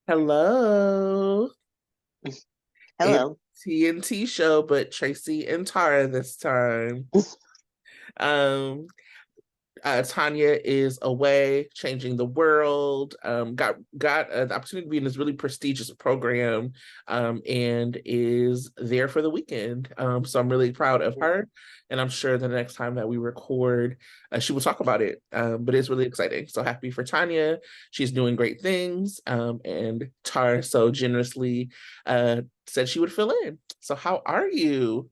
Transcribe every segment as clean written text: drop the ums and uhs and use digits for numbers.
Hello. It's Hello. TNT show, but Tracy and Tara this time. Um, Tanya is away, changing the world. Got the opportunity to be in this really prestigious program, and is there for the weekend. So I'm really proud of her, and I'm sure the next time that we record, she will talk about it. But it's really exciting. So happy for Tanya. She's doing great things. And Tara so generously said she would fill in. So how are you?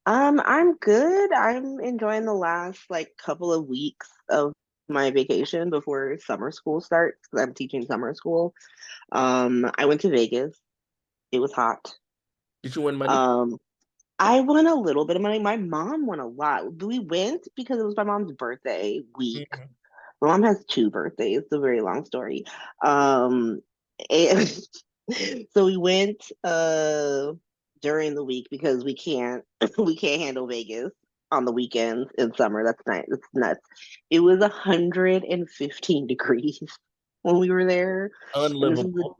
I'm good. I'm enjoying the last couple of weeks of my vacation before summer school starts because I'm teaching summer school. I went to Vegas. It was hot. Did you win money? Um, I won a little bit of money. My mom won a lot. We went because it was my mom's birthday week. Mhm. My mom has two birthdays. It's a very long story. Um, and so we went during the week because we can't we can't handle Vegas on the weekends in summer. That's nice. It's nuts. It was 115 degrees when we were there. And Unlivable.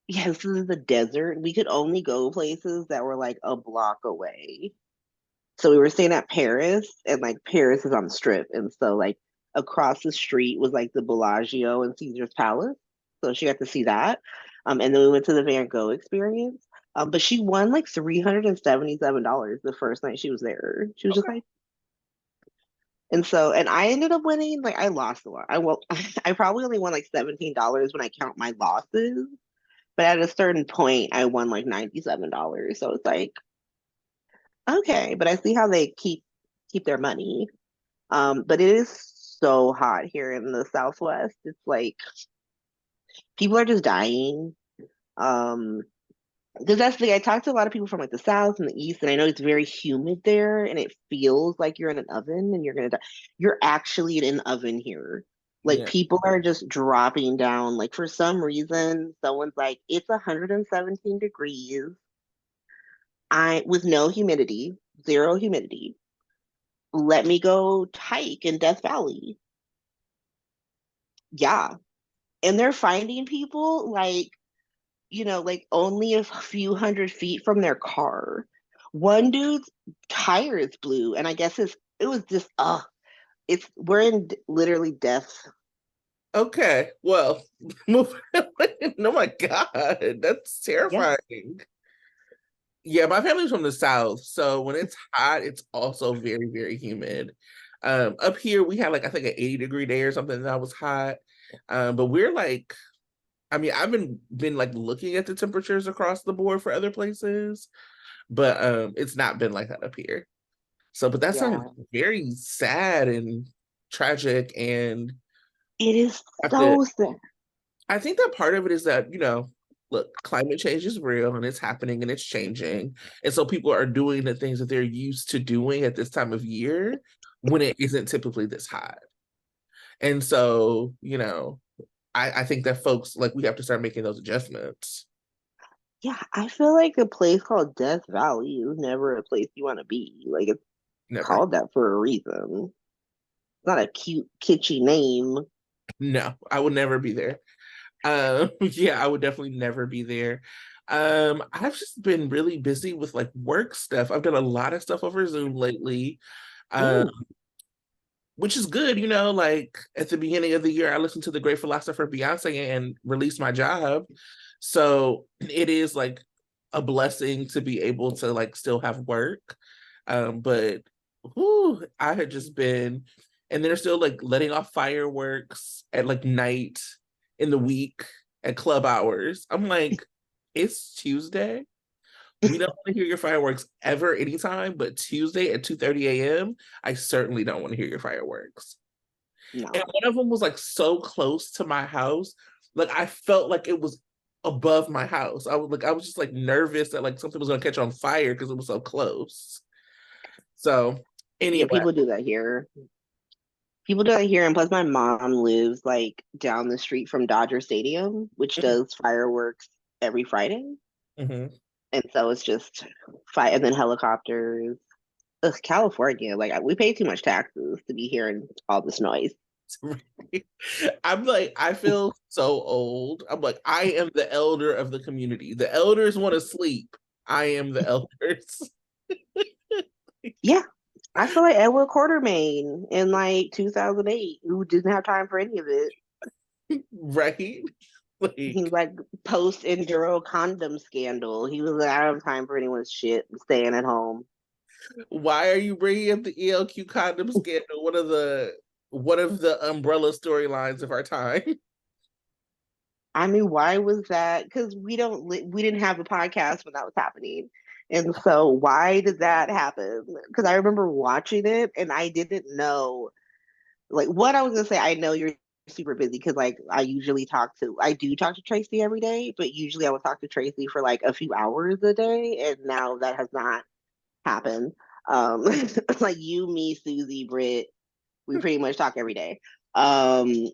this is the desert. We could only go places that were like a block away. So we were staying at Paris, and like Paris is on the strip, and so like across the street was like the Bellagio and Caesar's Palace. So she got to see that. And then we went to the Van Gogh experience. But she won like $377 the first night she was there. She was just Okay. like, and I ended up winning. Like I lost a lot. I probably only won like $17 when I count my losses. But at a certain point, I won like $97. So it's like, okay, but I see how they keep their money. But it is so hot here in the Southwest. It's like people are just dying. Um, because that's the thing. I talked to a lot of people from like the South and the East, and I know it's very humid there, and it feels like you're in an oven and you're gonna die. You're actually in an oven here. Like Yeah. people are just dropping down. Like for some reason, someone's like, it's 117 degrees. I with no humidity, zero humidity. Let me go hike in Death Valley. Yeah. And they're finding people like only a few hundred feet from their car. One dude's tires blew, and I guess it was just it's we're in literally death. Okay. Well, move. Oh my God, that's Yeah. terrifying. Yeah, my family's from the South, so when it's hot, it's also very, very humid. Up here we had like I think an 80-degree day or something that was hot. But we're like, I mean, I've been like looking at the temperatures across the board for other places, but it's not been like that up here. So, but that sounds Yeah. very sad and tragic, and It is have to so sad. I think that part of it is that, look, climate change is real and it's happening and it's changing. And so people are doing the things that they're used to doing at this time of year when it isn't typically this hot. And so, I think that folks like we have to start making those adjustments. Yeah, I feel like a place called Death Valley is never a place you want to be. Like it's Never. called that for a reason. It's not a cute, kitschy name. No, I would never be there. Yeah, I would definitely never be there. I've just been really busy with like work stuff. I've done a lot of stuff over Zoom lately. Um, Mm. which is good, like at the beginning of the year, I listened to the Great Philosopher Beyonce and released my job. So it is like a blessing to be able to like still have work. But whew, I had just been, and they're still like letting off fireworks at like night in the week at club hours. I'm like, it's Tuesday. We don't want to hear your fireworks ever, anytime, but Tuesday at 2:30 a.m., I certainly don't want to hear your fireworks. And No. one of them was like so close to my house. Like I felt like it was above my house. I was just like nervous that like something was gonna catch on fire because it was so close. So Yeah, anyway, people do that here. People do that here, and plus my mom lives like down the street from Dodger Stadium, which mhm, does fireworks every Friday. mhm. And so it's just fight and then helicopters. Ugh, California, like we pay too much taxes to be hearing all this noise. I'm like, I feel so old. I'm like, I am the elder of the community. The elders want to sleep. I am the elders. Yeah. I feel like Edward Quartermain in like 2008, who didn't have time for any of it. Right? He Like, was like post Enduro condom scandal. He was like, I don't have time for anyone's shit, staying at home. why are you bringing up the ELQ condom scandal? One of the umbrella storylines of our time. I mean, why was that? Because we didn't have a podcast when that was happening, and so why did that happen? Because I remember watching it and I didn't know like what I was gonna say. I know you're super busy because like I do talk to Tracy every day, but usually I would talk to Tracy for like a few hours a day, and now that has not happened. Um, like you, me, Susie, Britt, we pretty much talk every day. Um,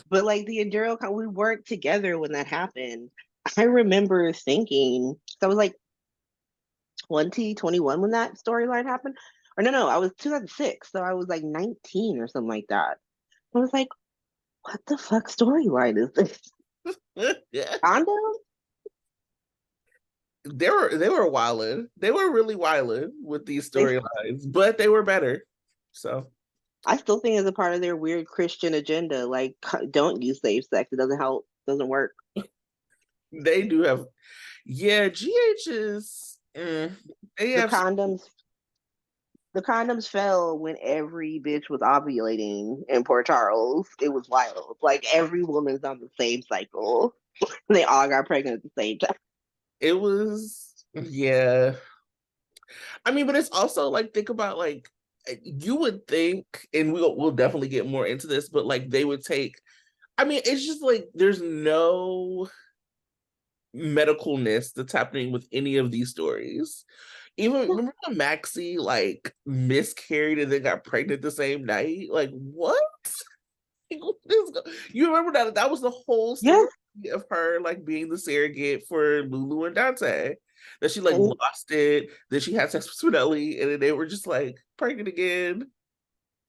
but like the we weren't together when that happened. I remember thinking, so I was like 2021 when that storyline happened. Or no, I was 2006. So I was like 19 or something like that. I was like, what the fuck storyline is this? Yeah. Condom? They were wildin'. They were really wildin' with these They, storylines, but they were better. So I still think it's a part of their weird Christian agenda. Like, don't use safe sex. It doesn't help. Doesn't work. they do have, yeah, GH is, they The have, condoms the condoms fell when every bitch was ovulating in Port Charles. It was wild. Like every woman's on the same cycle. They all got pregnant at the same time. it was, yeah. I mean, but it's also like, think about like, you would think, and we'll definitely get more into this, but like they would take, I mean, it's just like there's no medicalness that's happening with any of these stories. Even remember when Maxie like miscarried and then got pregnant the same night? Like what? You remember that was the whole Yes, story of her like being the surrogate for Lulu and Dante. That she like and lost it, then she had sex with Spinelli, and then they were just like pregnant again.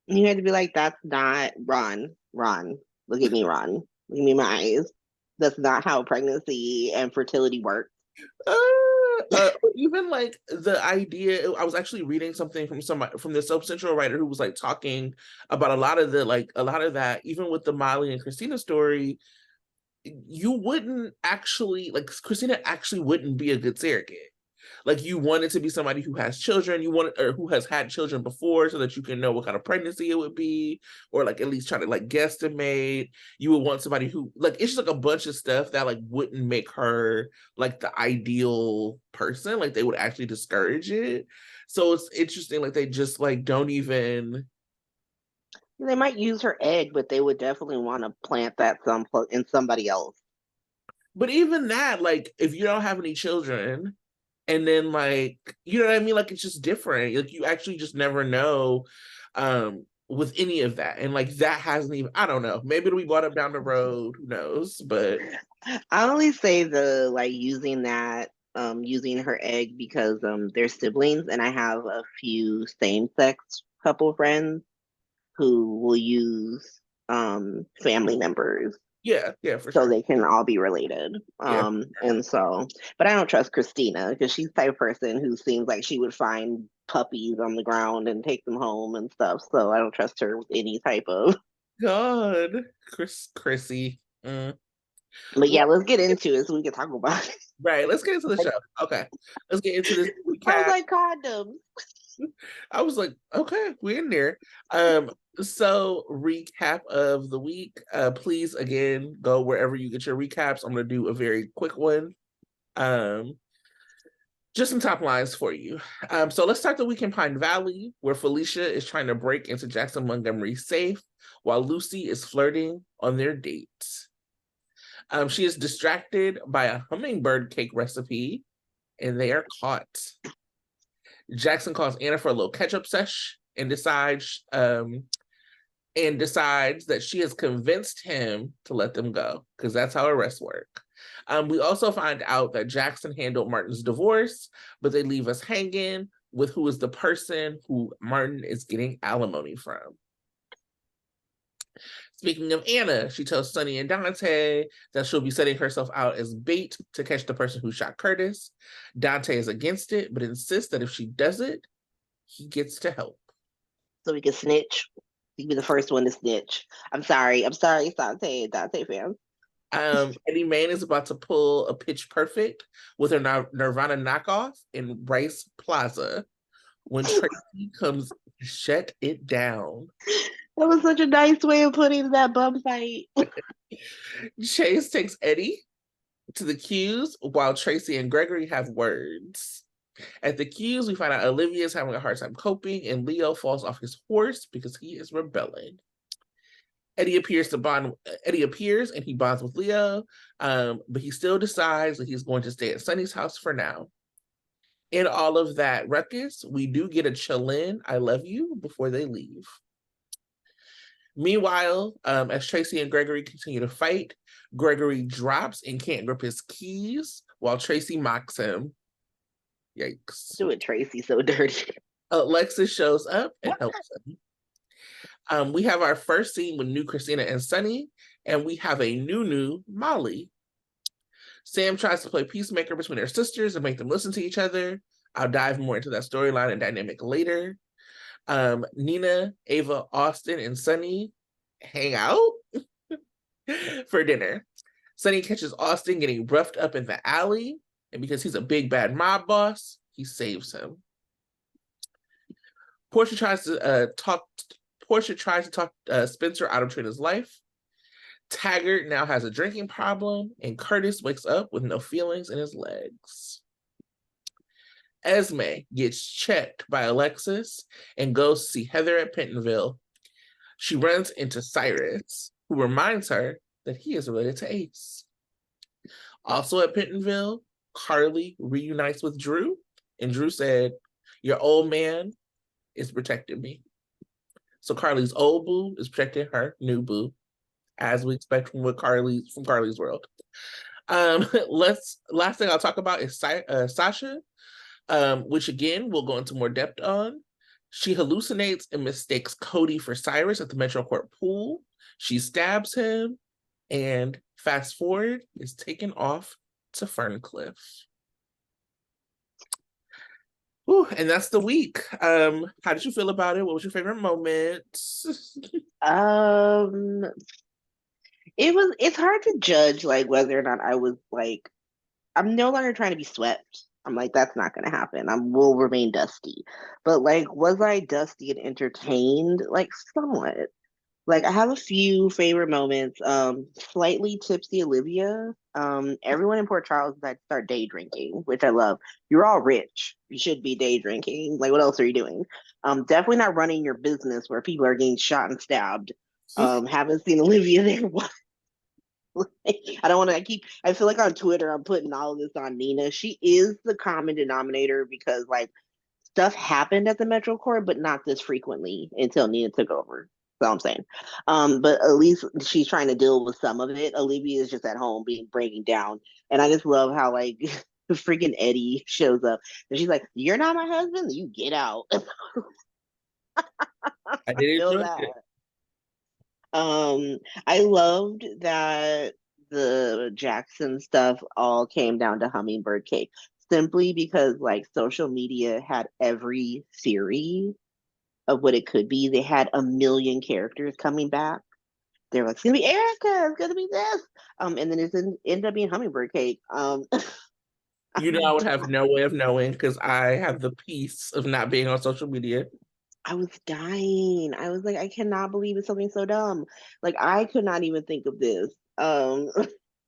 you had to be like, that's not Ron. Ron, look at me, Ron. Look at me in my eyes. That's not how pregnancy and fertility work. Even like the idea, I was actually reading something from somebody from the Soap Central writer who was like talking about a lot of that, even with the Molly and Christina story, you wouldn't actually like Christina actually wouldn't be a good surrogate. Like you want it to be somebody who has children, you want or who has had children before so that you can know what kind of pregnancy it would be, or like at least try to like guesstimate. You would want somebody who like it's just like a bunch of stuff that like wouldn't make her like the ideal person. Like they would actually discourage it. So it's interesting, like they just like don't even. They might use her egg, but they would definitely want to plant that in somebody else. But even that, like if you don't have any children, and then like you know what I mean, like it's just different, like you actually just never know with any of that, and like that hasn't even, I don't know, maybe it'll be brought up down the road, who knows, but I only say the like using that using her egg because they're siblings and I have a few same sex couple friends who will use family members yeah, yeah, for so sure, they can all be related. yeah. And so but I don't trust Christina because she's the type of person who seems like she would find puppies on the ground and take them home and stuff. So I don't trust her with any type of God, Chrissy. but Well, yeah, let's get into it so we can talk about it. right, let's get into the show. Okay, let's get into this I was recap. like condoms. I was like, okay, we're in there. So recap of the week. Please again go wherever you get your recaps. I'm gonna do a very quick one. Um, just some top lines for you. So let's start the week in Pine Valley, where Felicia is trying to break into Jackson Montgomery's safe while Lucy is flirting on their date. She is distracted by a hummingbird cake recipe, and they are caught. Jackson calls Anna for a little catch-up sesh and decides that she has convinced him to let them go because that's how arrests work. We also find out that Jackson handled Martin's divorce, but they leave us hanging with who is the person who Martin is getting alimony from. Speaking of Anna, she tells Sunny and Dante that she'll be setting herself out as bait to catch the person who shot Curtis. Dante is against it, but insists that if she does it, he gets to help. So we can snitch. You be the first one to snitch. I'm sorry. I'm sorry, Dante fans. Eddie Maine is about to pull a Pitch Perfect with her Nirvana knockoff in Rice Plaza when Tracy comes to shut it down. That was such a nice way of putting that bum fight. Chase takes Eddie to the queues while Tracy and Gregory have words. At the queues, we find out Olivia is having a hard time coping, and Leo falls off his horse because he is rebelling. Eddie appears to bond. Eddie appears and he bonds with Leo, but he still decides that he's going to stay at Sunny's house for now. In all of that ruckus, we do get a chill in, I love you, before they leave. Meanwhile, as Tracy and Gregory continue to fight, Gregory drops and can't grip his keys while Tracy mocks him. Yikes. Doing Tracy so dirty. Alexis shows up and helps him. We have our first scene with new Christina and Sunny, and we have a new Molly. Sam tries to play peacemaker between their sisters and make them listen to each other. I'll dive more into that storyline and dynamic later. Nina, Ava, Austin, and Sunny hang out for dinner. Sunny catches Austin getting roughed up in the alley, and because he's a big bad mob boss, he saves him. Portia tries to talk Spencer out of Trina's life. Taggart now has a drinking problem, and Curtis wakes up with no feelings in his legs. Esme gets checked by Alexis and goes to see Heather at Pentonville. She runs into Cyrus, who reminds her that he is related to Ace. Also at Pentonville, Carly reunites with Drew, and Drew said, "Your old man is protecting me." So Carly's old boo is protecting her new boo, as we expect from Carly's world. Last thing I'll talk about is Sasha, which again we'll go into more depth on. She hallucinates and mistakes Cody for Cyrus at the Metro Court pool. She stabs him, and fast forward is taken off to Ferncliff. Ooh, and that's the week. How did you feel about it? What was your favorite moment? Um, it's hard to judge like whether or not I was like I'm no longer trying to be swept. I'm like, that's not gonna happen. I will remain dusty. But like, was I dusty and entertained? Like somewhat. Like I have a few favorite moments. Slightly tipsy Olivia. Everyone in Port Charles decided to start day drinking, which I love. You're all rich. You should be day drinking. Like, what else are you doing? Definitely not running your business where people are getting shot and stabbed. Haven't seen Olivia there. I don't want to I feel like on Twitter I'm putting all of this on Nina. She is the common denominator because like stuff happened at the Metro Court, but not this frequently until Nina took over. That's all I'm saying. But at least she's trying to deal with some of it. Olivia is just at home being breaking down. And I just love how like freaking Eddie shows up and she's like, "You're not my husband, you get out." I did Feel enjoy that. it. I loved that the Jackson stuff all came down to hummingbird cake simply because like social media had every theory of what it could be. They had a million characters coming back. They're like, it's gonna be Erica, it's gonna be this. And then it's ended up being hummingbird cake. You know, I would have no way of knowing because I have the peace of not being on social media. I was dying. I was like, I cannot believe it's something so dumb. Like I could not even think of this.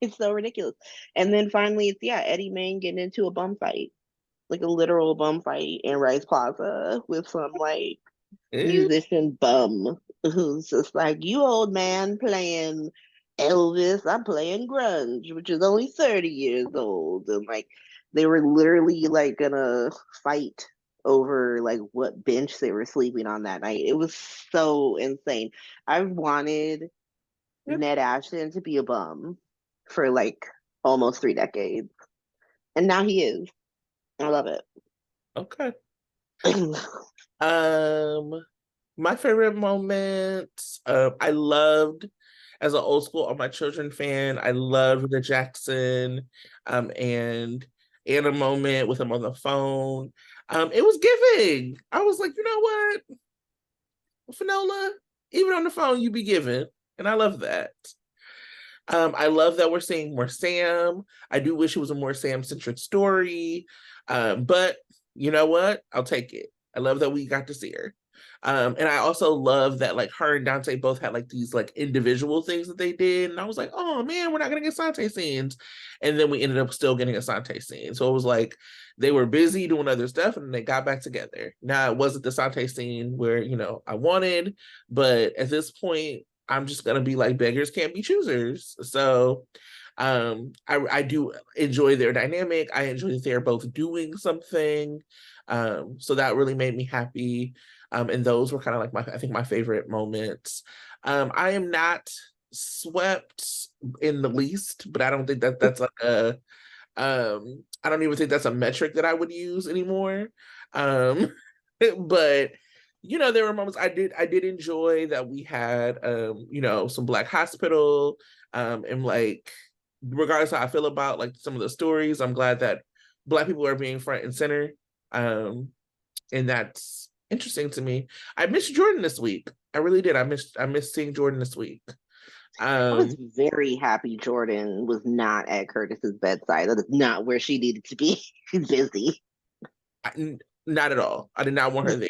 It's so ridiculous. And then finally it's Eddie Maine getting into a bum fight. Like a literal bum fight in Rice Plaza with some like Eh, musician bum who's just like, you old man playing Elvis, I'm playing grunge, which is only 30 years old. And like they were literally like gonna fight over like what bench they were sleeping on that night. It was so insane. I wanted Ned Ashton to be a bum for like almost 3 decades. And now he is. I love it. okay. Um, My favorite moment, I loved as an old school All My Children fan, I loved the Jackson and Anna moment with him on the phone. It was giving. I was like, you know what, Finola, even on the phone, you be giving. And I love that. I love that we're seeing more Sam. I do wish it was a more Sam-centric story. But you know what? I'll take it. I love that we got to see her. And I also love that like her and Dante both had like these like individual things that they did. And I was like, oh man, we're not gonna get Sante scenes. And then we ended up still getting a Sante scene. So it was like they were busy doing other stuff and they got back together. Now it wasn't the Sante scene where, I wanted, but at this point, I'm just gonna be like beggars can't be choosers. So I do enjoy their dynamic. I enjoy that they're both doing something. So that really made me happy. And those were kind of like I think my favorite moments. I am not swept in the least, but I don't think that that's like I don't even think that's a metric that I would use anymore. Um, but there were moments I did enjoy that we had some Black Hospital, and like regardless of how I feel about like some of the stories, I'm glad that Black people are being front and center. And that's interesting to me. I missed Jordan this week. I really did. I missed seeing Jordan this week. I was Um, very happy Jordan was not at Curtis's bedside. That is not where she needed to be. She's busy. not at all. I did not want her there.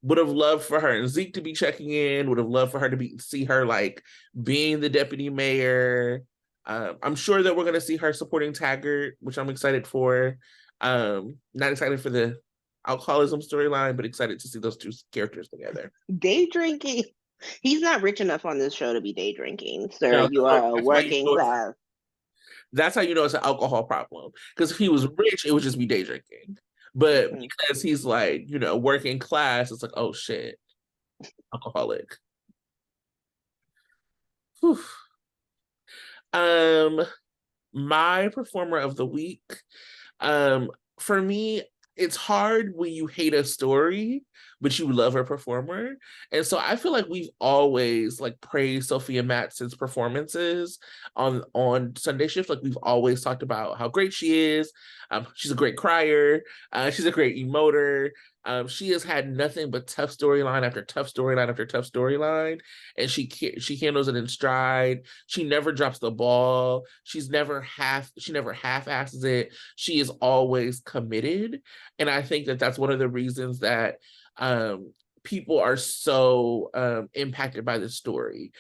Would have loved for her and Zeke to be checking in. Would have loved for her to see her like being the deputy mayor. I'm sure that we're gonna see her supporting Taggart, which I'm excited for. Not excited for the alcoholism storyline, but excited to see those two characters together. Day drinking. He's not rich enough on this show to be day drinking, sir. No, You are a that's why working class. that's how you know it's an alcohol problem. Because if he was rich, it would just be day drinking. But Mm-mm. because he's like, working class, it's like, oh shit, alcoholic. Whew. Um, my performer of the week. Um, for me, it's hard when you hate a story, but you love a performer. And so I feel like we've always like praised Sophia Mattson's performances on Sunday Shift. Like we've always talked about how great she is. She's a great crier. She's a great emoter. She has had nothing but tough storyline after tough storyline after tough storyline, and she handles it in stride. She never drops the ball. She never half asses it. She is always committed, and I think that that's one of the reasons that um, people are so impacted by this story.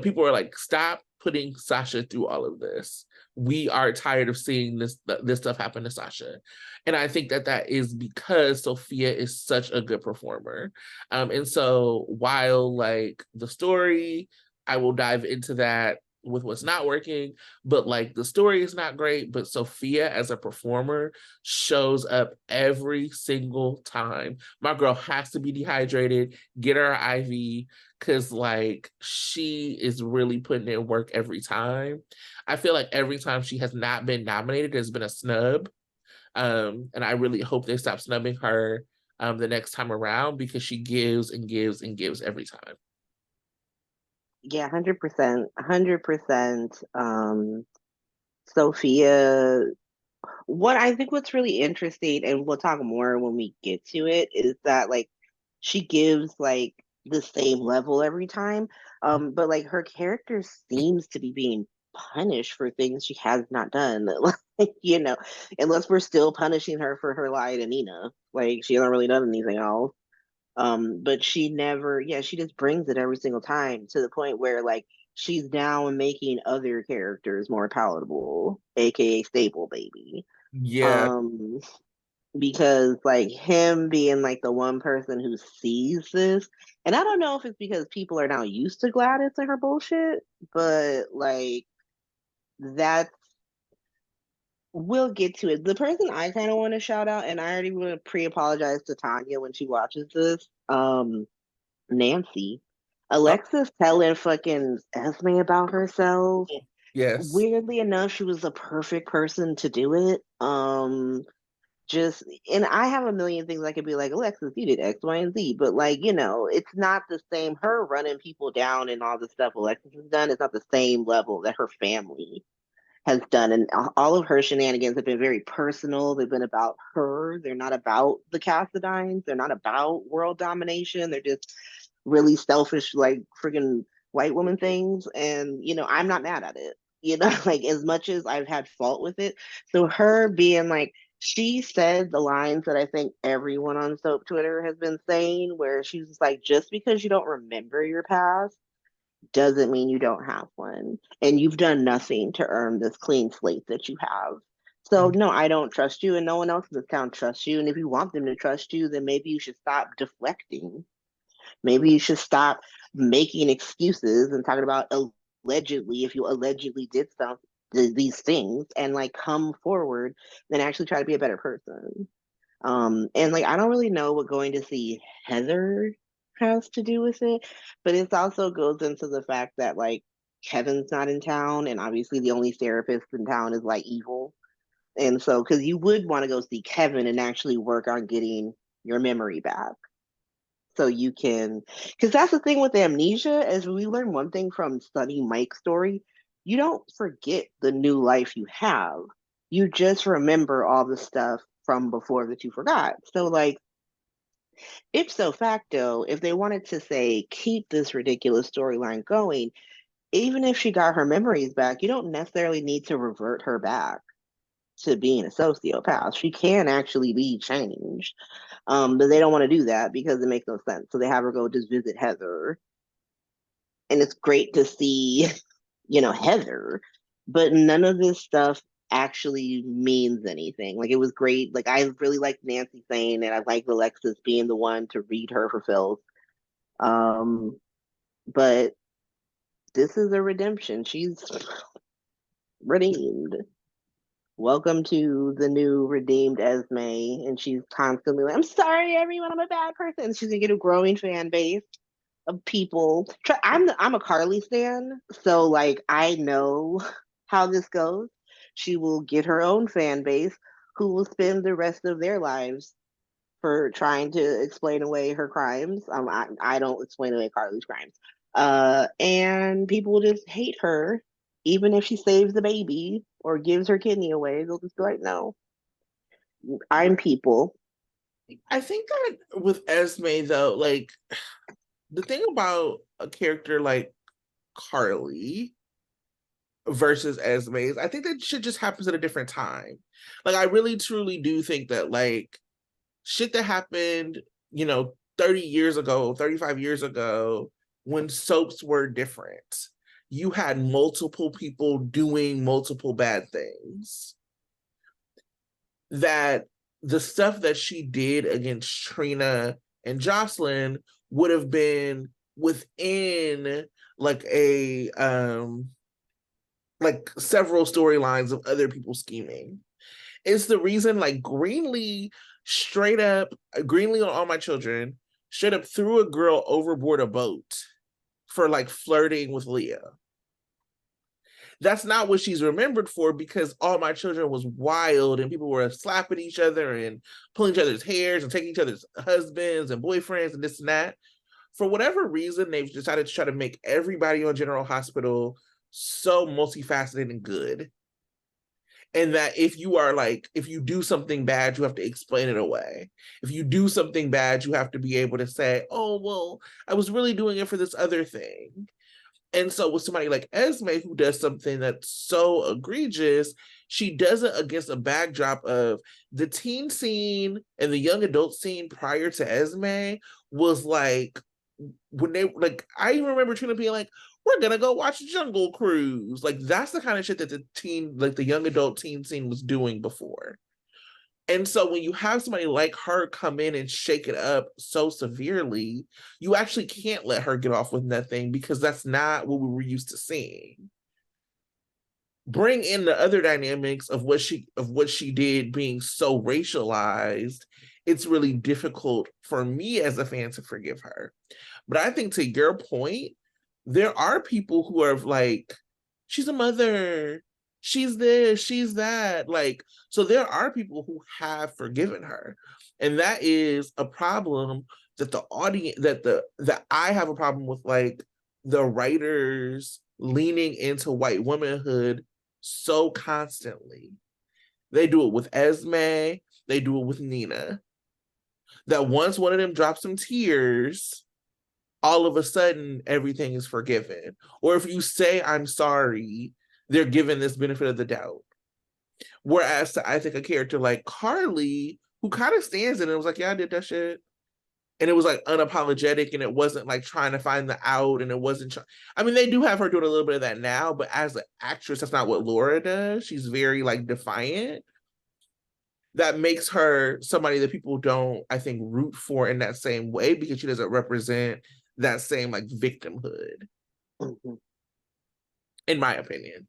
People are like, stop putting Sasha through all of this. We are tired of seeing this stuff happen to Sasha, and I think that that is because Sophia is such a good performer. And so while like the story, I will dive into that with what's not working, but like the story is not great, but Sophia as a performer shows up every single time. My girl has to be dehydrated, get her IV, because like she is really putting in work every time. I feel like every time she has not been nominated, there's been a snub. And I really hope they stop snubbing her the next time around because she gives and gives and gives every time. Yeah, 100%. 100%. Sophia, what I think what's really interesting, and we'll talk more when we get to it, is that like she gives like the same level every time. But like her character seems to be being punished for things she has not done. Like, unless we're still punishing her for her lie to Nina. Like she hasn't really done anything else. But she never, yeah, she just brings it every single time to the point where like she's now making other characters more palatable, aka stable baby. Yeah, Um, because like him being like the one person who sees this, and I don't know if it's because people are now used to Gladys and her bullshit, but like that's we'll get to it. The person I kind of want to shout out, and I already want to pre-apologize to Tanya when she watches this. Nancy. oh, Alexis telling fucking Esme about herself. yes. Weirdly enough, she was the perfect person to do it. just, and I have a million things I could be like, Alexis, you did X, Y, and Z, but like, it's not the same. Her running people down and all the stuff Alexis has done is not the same level that her family has done. And all of her shenanigans have been very personal. They've been about her. They're not about the Cassadines. They're not about world domination. They're just really selfish, like freaking white woman things. And, I'm not mad at it. Like as much as I've had fault with it. So her being like, she said the lines that I think everyone on Soap Twitter has been saying, where she's just like, just because you don't remember your past doesn't mean you don't have one. And you've done nothing to earn this clean slate that you have. So, no, I don't trust you, and no one else in this town trusts you. And if you want them to trust you, then maybe you should stop deflecting. Maybe you should stop making excuses and talking about allegedly, if you allegedly did these things, and like come forward and actually try to be a better person. And like I don't really know what going to see Heather has to do with it, but it also goes into the fact that like Kevin's not in town, and obviously the only therapist in town is like evil. And so, because you would want to go see Kevin and actually work on getting your memory back, so you can, because that's the thing with amnesia, as we learn one thing from studying Mike's story, you don't forget the new life you have. You just remember all the stuff from before that you forgot. So like ipso facto, if they wanted to say keep this ridiculous storyline going, even if she got her memories back, you don't necessarily need to revert her back to being a sociopath. She can actually be changed. But they don't want to do that because it makes no sense. So they have her go just visit Heather. And it's great to see, Heather, but none of this stuff actually means anything. Like it was great. Like I really liked Nancy saying that I like Alexis being the one to read her for Phil. Um, but this is a redemption. She's redeemed. Welcome to the new redeemed Esme. And she's constantly like, I'm sorry, everyone, I'm a bad person. She's gonna get a growing fan base of people. I'm a Carly stan, so like I know how this goes. She will get her own fan base who will spend the rest of their lives for trying to explain away her crimes. I don't explain away Carly's crimes. And people will just hate her, even if she saves the baby or gives her kidney away. They'll just be like, no, I'm people. I think that with Esme though, like the thing about a character like Carly versus Esme, I think that shit just happens at a different time. Like I really truly do think that like shit that happened, 30 years ago, 35 years ago, when soaps were different. You had multiple people doing multiple bad things. That the stuff that she did against Trina and Jocelyn would have been within like a like several storylines of other people scheming. It's the reason like Greenlee on All My Children straight up threw a girl overboard a boat for like flirting with Leah. That's not what she's remembered for because All My Children was wild and people were slapping each other and pulling each other's hairs and taking each other's husbands and boyfriends and this and that. For whatever reason, they've decided to try to make everybody on General Hospital so multifaceted and good. And that if you do something bad, you have to explain it away. If you do something bad, you have to be able to say, oh, well, I was really doing it for this other thing. And so with somebody like Esme who does something that's so egregious, she does it against a backdrop of the teen scene and the young adult scene prior to Esme was like when they like I even remember Trina being like, we're gonna go watch Jungle Cruise. Like that's the kind of shit that the young adult teen scene was doing before. And so when you have somebody like her come in and shake it up so severely, you actually can't let her get off with nothing because that's not what we were used to seeing. Bring in the other dynamics of what she did being so racialized, it's really difficult for me as a fan to forgive her. But I think to your point, there are people who are like, she's a mother. she's this, she's that. Like, so there are people who have forgiven her. And that is a problem that the audience that I have a problem with, like the writers leaning into white womanhood so constantly. They do it with Esme, they do it with Nina. That once one of them drops some tears, all of a sudden everything is forgiven. Or if you say I'm sorry, they're given this benefit of the doubt. Whereas I think a character like Carly, who kind of stands in it, was like, yeah, I did that shit. And it was like unapologetic, and it wasn't like trying to find the out, and it wasn't. I mean, they do have her doing a little bit of that now, but as an actress, that's not what Laura does. She's very like defiant. That makes her somebody that people don't, I think, root for in that same way because she doesn't represent that same like victimhood, Mhm. in my opinion.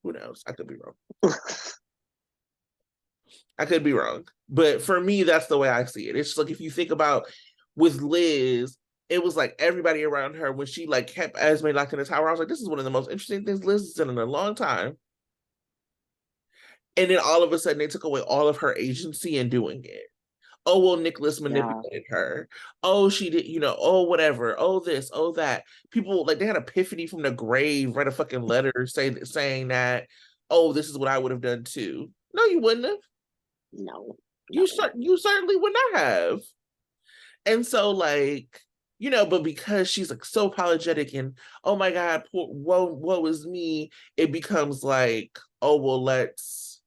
Who knows? I could be wrong. I could be wrong. But for me, that's the way I see it. It's just like if you think about with Liz, it was like everybody around her when she like kept Esme locked in the tower. I was like, this is one of the most interesting things Liz has done in a long time. And then all of a sudden they took away all of her agency in doing it. Oh, well, Nicholas Yeah. manipulated her. Oh, she did, oh, whatever. Oh, this, oh, that. People like they had epiphany from the grave, write a fucking letter saying that, oh, this is what I would have done too. No, you wouldn't have. No. You No. you certainly would not have. And so like, but because she's like so apologetic and oh my God, poor, woe is me, it becomes like, oh well, let's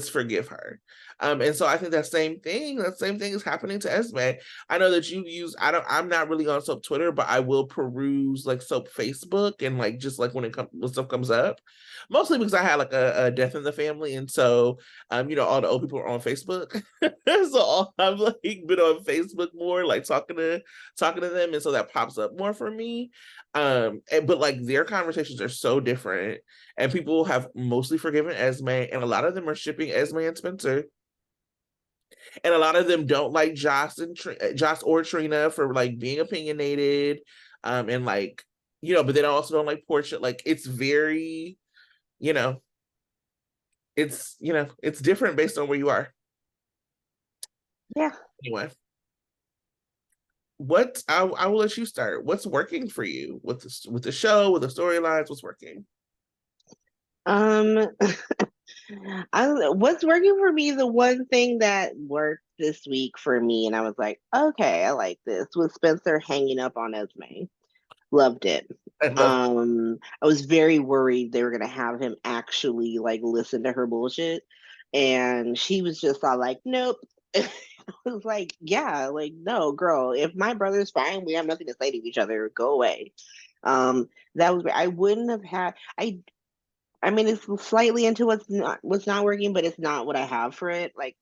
forgive her. And so I think that same thing is happening to Esme. I know that I'm not really on Soap Twitter, but I will peruse like Soap Facebook and like just like when stuff comes up. Mostly because I had like a death in the family. And so all the old people are on Facebook. So I've like been on Facebook more, like talking to them. And so that pops up more for me. But like their conversations are so different and people have mostly forgiven Esme, and a lot of them are shipping Esme and Spencer, and a lot of them don't like Joss or Trina for like being opinionated, and like but they also don't like Portia. Like it's very, you know, it's different based on where you are. Yeah. Anyway, I will let you start. What's working for you with the show, with the storylines? What's working? Um, what's working for me, the one thing that worked this week for me, and I was like, okay, I like this, was Spencer hanging up on Esme. Loved it. I love. I was very worried they were gonna have him actually like listen to her bullshit. And she was just all like, nope. I was like, yeah, like, no, girl, if my brother's fine, we have nothing to say to each other. Go away. That was I wouldn't have had I mean, it's slightly into what's not working, but it's not what I have for it. Like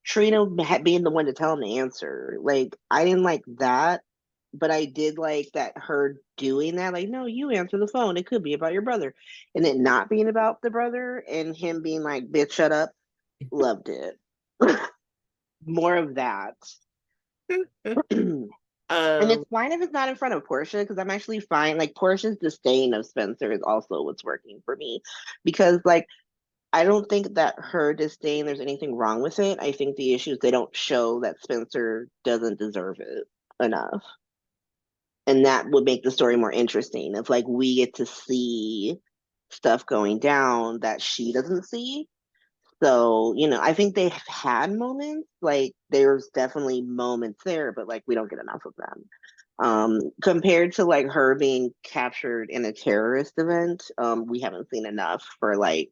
Trina being the one to tell him the answer. Like I didn't like that, but I did like that her doing that. Like, no, you answer the phone. It could be about your brother, and it not being about the brother, and him being like, "Bitch, shut up." Loved it. More of that. And um it's fine if it's not in front of Portia because I'm actually fine. Like Portia's disdain of Spencer is also what's working for me because like I don't think that her disdain, there's anything wrong with it. I think the issue is they don't show that Spencer doesn't deserve it enough. And that would make the story more interesting if like we get to see stuff going down that she doesn't see. So, I think they've had moments, like there's definitely moments there, but like we don't get enough of them. Compared to like her being captured in a terrorist event, we haven't seen enough for like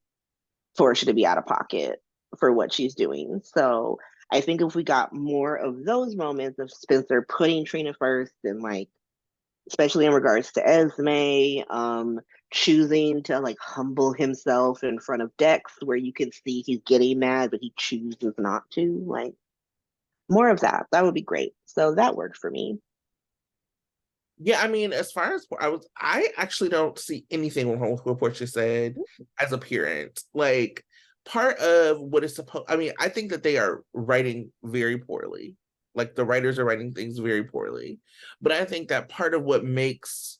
Portia to be out of pocket for what she's doing. So I think if we got more of those moments of Spencer putting Trina first and like, especially in regards to Esme, choosing to like humble himself in front of Dex, where you can see he's getting mad, but he chooses not to. Like more of that. That would be great. So that worked for me. Yeah, I mean, as far as I actually don't see anything wrong with what Portia said as a parent. Like, part of what is supposed, I mean, I think that they are writing very poorly. Like, the writers are writing things very poorly. But I think that part of what makes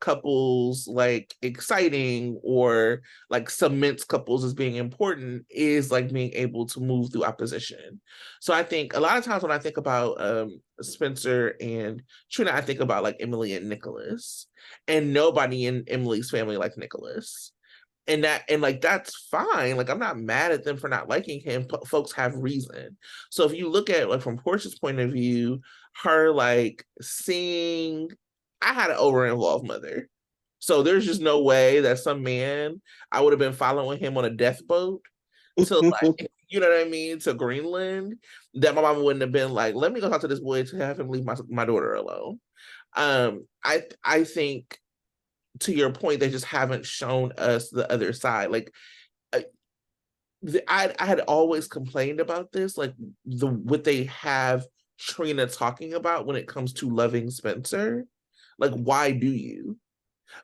couples like exciting or like cements couples as being important is like being able to move through opposition. So I think a lot of times when I think about Spencer and Trina, I think about like Emily and Nicholas, and nobody in Emily's family like Nicholas. And like that's fine. Like I'm not mad at them for not liking him. Folks have reason. So if you look at like from Portia's point of view, her like seeing, I had an over-involved mother. So there's just no way that some man, I would have been following him on a death boat to like, you know what I mean, to Greenland, that my mama wouldn't have been like, let me go talk to this boy to have him leave my daughter alone. I think to your point, they just haven't shown us the other side. Like I had always complained about this, like what they have Trina talking about when it comes to loving Spencer. Like, why do you?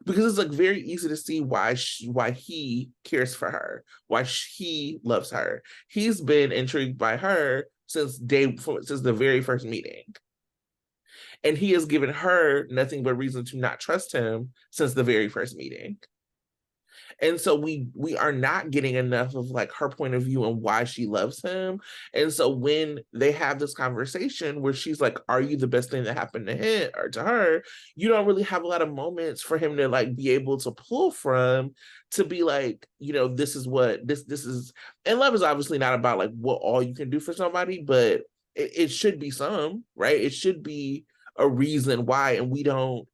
Because it's like very easy to see why he cares for her, why he loves her. He's been intrigued by her since the very first meeting, and he has given her nothing but reason to not trust him since the very first meeting. And so we are not getting enough of like her point of view and why she loves him. And so when they have this conversation where she's like, are you the best thing that happened to him or to her, you don't really have a lot of moments for him to like be able to pull from, to be like, you know, this is what this is. And love is obviously not about like what all you can do for somebody, but it should be some, right? It should be a reason why. And we don't,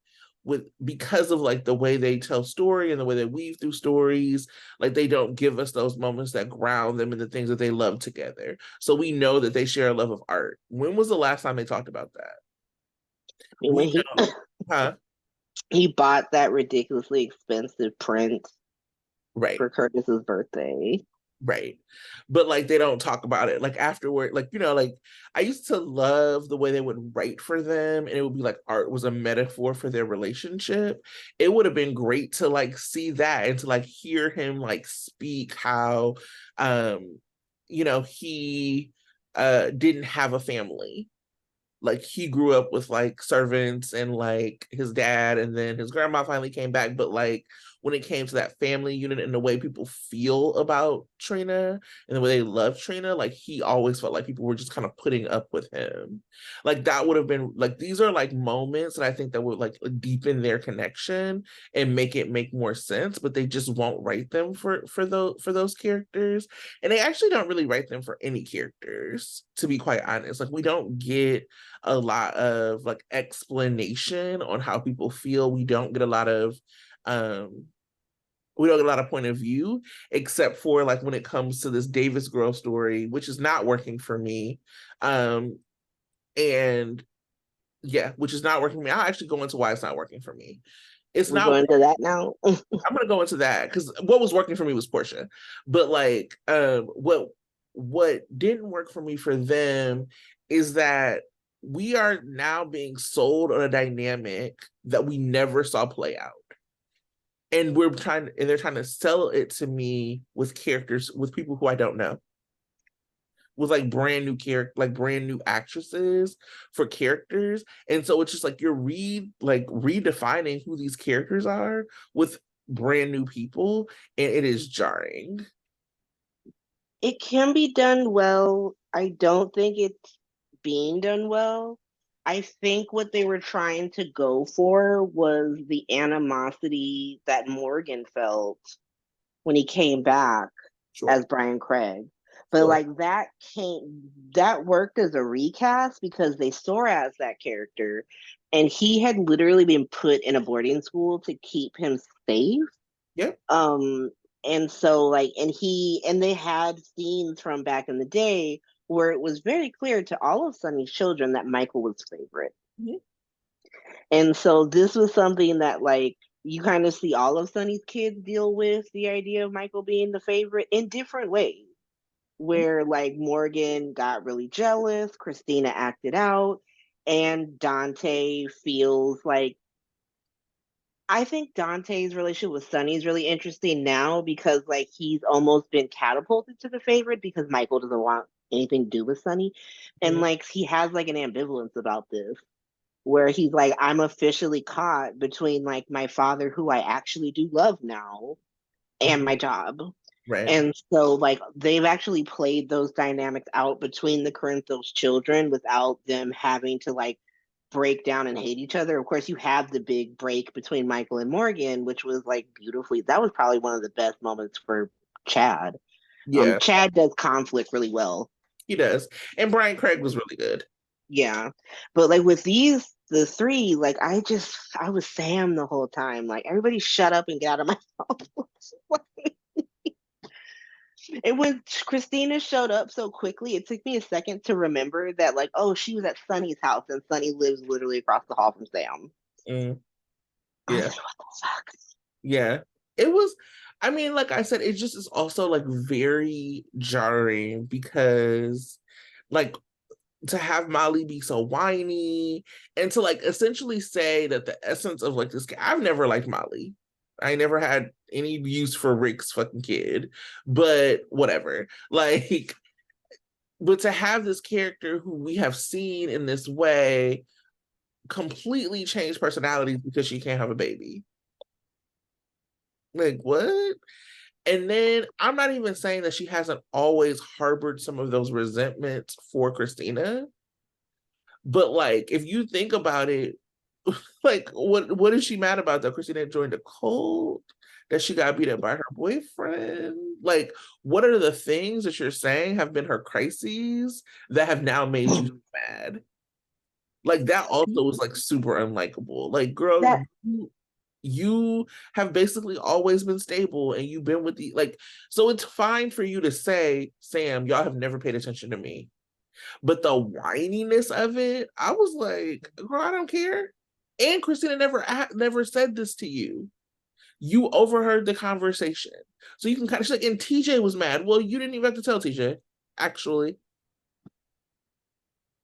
with, because of like the way they tell story and the way they weave through stories, like they don't give us those moments that ground them in the things that they love together. So we know that they share a love of art. When was the last time they talked about that? When We know, huh? he bought that ridiculously expensive print Right. for Curtis's birthday. Right. But like they don't talk about it like afterward. Like, you know, like I used to love the way they would write for them, and it would be like art was a metaphor for their relationship. It would have been great to like see that and to like hear him like speak how um you know he didn't have a family. Like he grew up with like servants and like his dad, and then his grandma finally came back, but like when it came to that family unit and the way people feel about Trina and the way they love Trina, like he always felt like people were just kind of putting up with him. Like that would have been like, these are like moments that I think that would like deepen their connection and make it make more sense, but they just won't write them for those characters. And they actually don't really write them for any characters, to be quite honest. Like we don't get a lot of like explanation on how people feel. Um we don't get a lot of point of view, except for like when it comes to this Davis girl story, which is not working for me. And yeah, which is not working for me. I'll actually go into why it's not working for me. It's We not, go into that now. I'm gonna go into that because what was working for me was Portia. But like what didn't work for me for them is that we are now being sold on a dynamic that we never saw play out. And they're trying to sell it to me with characters, with people who I don't know, with like brand new character, like brand new actresses for characters. And so it's just like you're redefining who these characters are with brand new people, and it is jarring. It can be done well. I don't think it's being done well. I think what they were trying to go for was the animosity that Morgan felt when he came back Sure. as Brian Craig. But Sure. like that worked as a recast because they saw as that character and he had literally been put in a boarding school to keep him safe. Yeah. Um and so like and they had scenes from back in the day where it was very clear to all of Sonny's children that Michael was favorite. Mhm. And so this was something that like you kind of see all of Sonny's kids deal with the idea of Michael being the favorite in different ways. Where like Morgan got really jealous, Christina acted out, and Dante feels like I think Dante's relationship with Sonny is really interesting now because like he's almost been catapulted to the favorite because Michael doesn't want anything to do with Sonny. And Mhm. like he has like an ambivalence about this. where he's like, I'm officially caught between like my father, who I actually do love now, and my job. Right. And so, like, they've actually played those dynamics out between the Corinthos children without them having to like break down and hate each other. Of course, you have the big break between Michael and Morgan, which was like beautifully. That was probably one of the best moments for Chad. Yeah, Chad does conflict really well. he does. And Brian Craig was really good. Yeah, but like with the three, like I was Sam the whole time. Like everybody, shut up and get out of my house. And when Christina showed up so quickly, it took me a second to remember that, like, oh, she was at Sunny's house, and Sunny lives literally across the hall from Sam. Mm, I was yeah. like, what the fuck? Yeah. It was, I mean, like I said, it just is also like very jarring because like to have Molly be so whiny and to like essentially say that the essence of like this, I've never liked Molly. I never had any use for Rick's fucking kid, but whatever. Like, but to have this character who we have seen in this way completely change personalities because she can't have a baby. Like, what? And then I'm not even saying that she hasn't always harbored some of those resentments for Christina, but like if you think about it, like what is she mad about that Christina joined a cult, that she got beat up by her boyfriend? Like, what are the things that you're saying have been her crises that have now made you mad? Like that also was like super unlikable. Like, girl, That you have basically always been stable and you've been with the like, so it's fine for you to say, Sam, y'all have never paid attention to me, but the whininess of it, I was like, girl, I don't care. And Christina never said this to you. You overheard the conversation, so you can kind of, she's like, and TJ was mad. Well, you didn't even have to tell TJ, actually.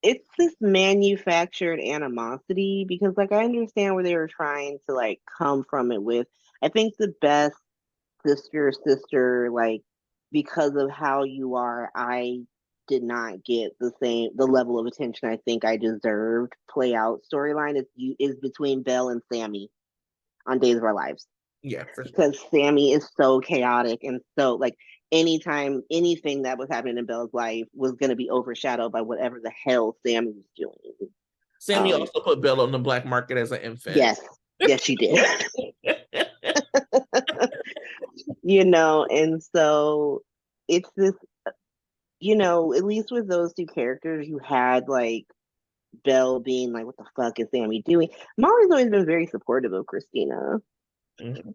it's this manufactured animosity, because like I understand where they were trying to like come from it with. I think the best sister, like, because of how you are, I did not get the level of attention I think I deserved play out storyline is between Belle and Sammy on Days of Our Lives, Yeah, for sure. because Sammy is so chaotic, and so like anytime anything that was happening in Belle's life was going to be overshadowed by whatever the hell Sammy was doing. Sammy Um, also put Bill on the black market as an infant. yes, yes, she did. And so it's this, at least with those two characters, you had like Belle being like, "What the fuck is Sammy doing?" Molly's always been very supportive of Christina. Mhm.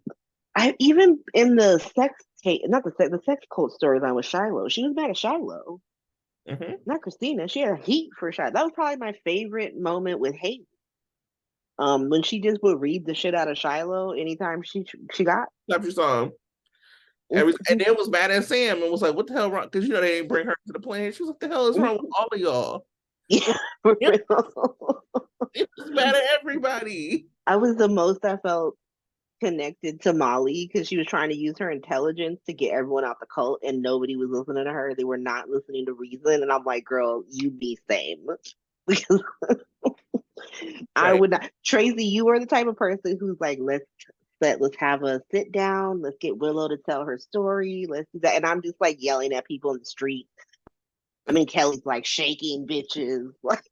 I even in the sex tape, not the sex cult storyline with Shiloh, she was mad at Shiloh, Mhm. not Christina. She had heat for Shiloh. That was probably my favorite moment with hate. When she just would read the shit out of Shiloh anytime she got. Stop your song. And then was mad at Sam and was like, "What the hell wrong?" Because you know they didn't bring her to the plane. She was like, "What the hell is wrong with all of y'all?" Yeah, for Yep, real. it was mad at everybody. I was the most I felt connected to Molly, because she was trying to use her intelligence to get everyone out the cult, and nobody was listening to her. They were not listening to reason. And I'm like, girl, you be same. Because I Right. would not. Tracy, you are the type of person who's like, let's have a sit down. Let's get Willow to tell her story. Let's do that. And I'm just like yelling at people in the street. I mean, Kelly's like shaking bitches. Like,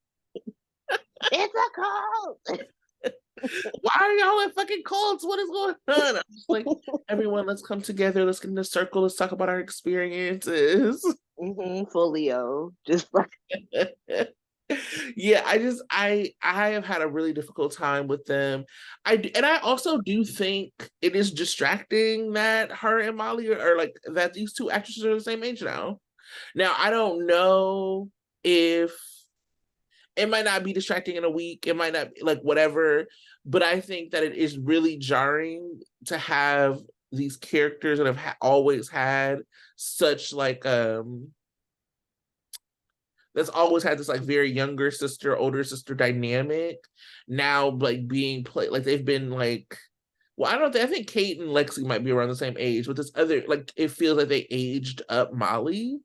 it's a cult. Why are y'all in fucking cults? What is going on? I'm just like, everyone, let's come together. Let's get in a circle. Let's talk about our experiences. Folio. Just like, Yeah, I have had a really difficult time with them. And I also do think it is distracting that her and Molly are like that these two actresses are the same age now. Now I don't know if it might not be distracting in a week, it might not like whatever, but I think that it is really jarring to have these characters that have always had such like that's always had this like very younger sister, older sister dynamic now like being played like they've been like, well, I don't think, I think Kate and Lexi might be around the same age, but this other like it feels like they aged up Molly.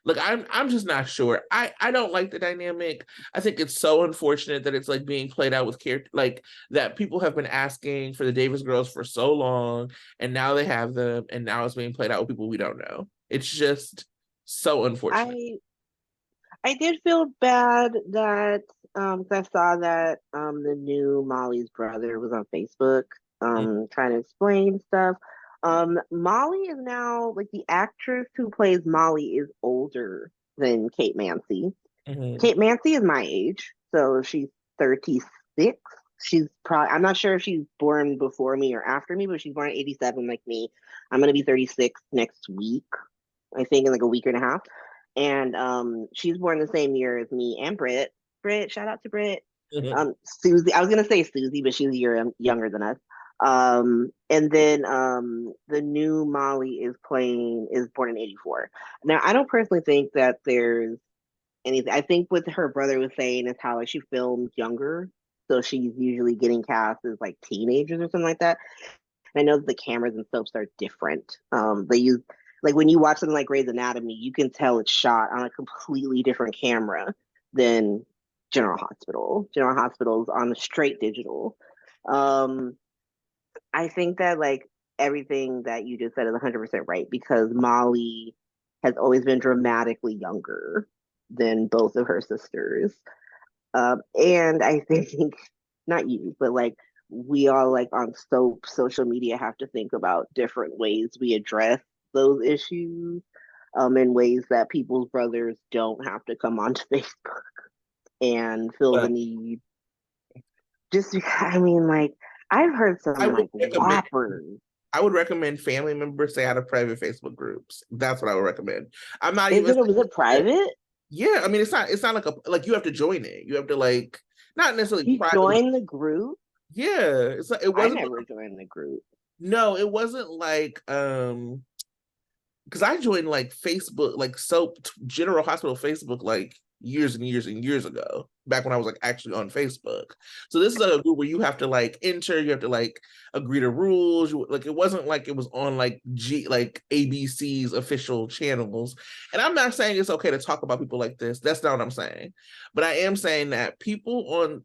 Look, I'm just not sure. I don't like the dynamic. I think it's so unfortunate that it's like being played out with character like that people have been asking for the Davis girls for so long, and now they have them, and now it's being played out with people we don't know. It's just so unfortunate. I I did feel bad that 'cause I saw that the new Molly's brother was on Facebook trying to explain stuff. Molly is now like the actress who plays Molly is older than Kate Mancy. Mm-hmm. Kate Mancy is my age, so she's 36. She's probably, I'm not sure if she's born before me or after me, but she's born in 87 like me. I'm gonna be 36 next week, I think, in like a week and a half. And she's born the same year as me and Britt. Britt, shout out to Britt. Mm-hmm. Susie, I was gonna say Susie, but she's a year younger than us. And then the new Molly is born in 84. Now, I don't personally think that there's anything. I think what her brother was saying is how like she films younger, so she's usually getting cast as like teenagers or something like that. And I know that the cameras and soaps are different. They use like when you watch something like Grey's Anatomy, you can tell it's shot on a completely different camera than General Hospital. General Hospital's on the straight digital. Um, I think that like everything that you just said is 100% right because Molly has always been dramatically younger than both of her sisters. And I think not you, but like we all like on social media have to think about different ways we address those issues in ways that people's brothers don't have to come onto Facebook and feel the But need. Just I mean, like I've heard I some would like recommend whoppers. I would recommend family members stay out of private Facebook groups. That's what I would recommend. I'm not even Was it saying, private? yeah, I mean it's not like a like you have to join it. You have to like not necessarily You private. joined the group? Yeah, it's like it I wasn't never joined the group. no, it wasn't like because I joined like Facebook, like General Hospital Facebook, like years and years and years ago, back when I was like actually on Facebook. So this is a group where you have to like enter, you have to like agree to rules. Like it wasn't like it was on like ABC's official channels. And I'm not saying it's okay to talk about people like this. That's not what I'm saying. But I am saying that people on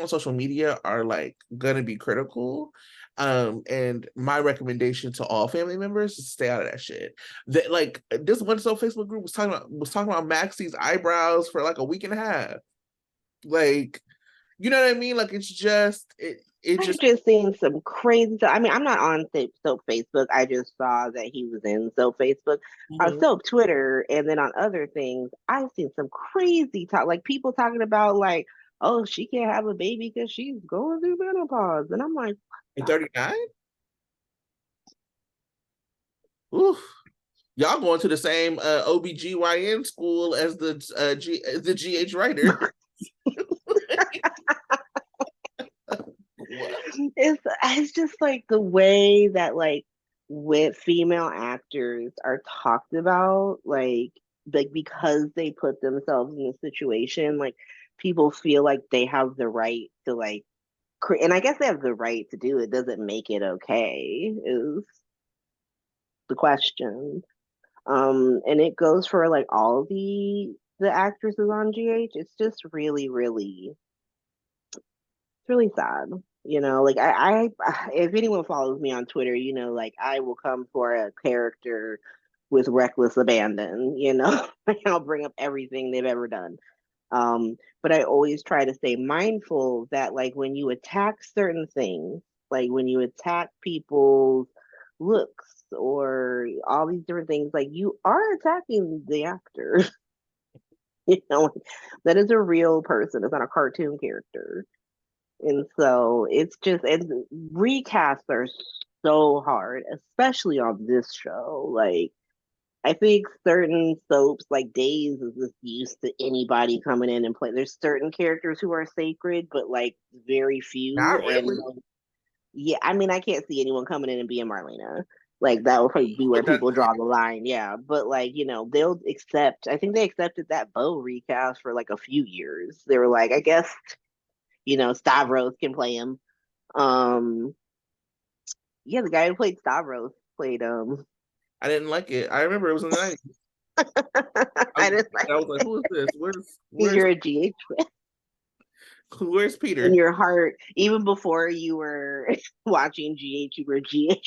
social media are like gonna be critical and my recommendation to all family members is stay out of that shit. That like this one so Facebook group was talking about Maxi's eyebrows for like a week and a half. Like, you know what I mean? Like it's just it I've just just seen some crazy stuff. I mean, I'm not on Soap Facebook. I just saw that he was in Soap Facebook. On mhm. Soap Twitter, and then on other things, I've seen some crazy talk, like people talking about like, oh, she can't have a baby because she's going through menopause, and I'm like, 39? Oof. Y'all going to the same OBGYN school as the GH writer. What? it's just like the way that like with female actors are talked about, like because they put themselves in a situation, like people feel like they have the right to like and I guess they have the right to do it. Doesn't make it okay is the question. And it goes for like all the actresses on GH. It's just really sad. You know, like if anyone follows me on Twitter, you know, like I will come for a character with reckless abandon. You know, like I'll bring up everything they've ever done. But I always try to stay mindful that, like, when you attack certain things, like when you attack people's looks or all these different things, like you are attacking the actor. You know, that is a real person. It's not a cartoon character. And so it's just, and recasts are so hard, especially on this show. Like, I think certain soaps, like Days, is just used to anybody coming in and play. There's certain characters who are sacred, but like very few. Not And really. yeah, I mean, I can't see anyone coming in and being Marlena. Like, that would probably be where But that people draw the line. Yeah. But like, you know, they'll accept, I think they accepted that Bo recast for like a few years. They were like, I guess, you know, Stavros can play him. Um, yeah, the guy who played Stavros played I didn't like it. I remember it was in the 90s. I I was, just like I was like, who is this? Where's you're a GH where's in Peter? your heart. Even before you were watching GH, you were GH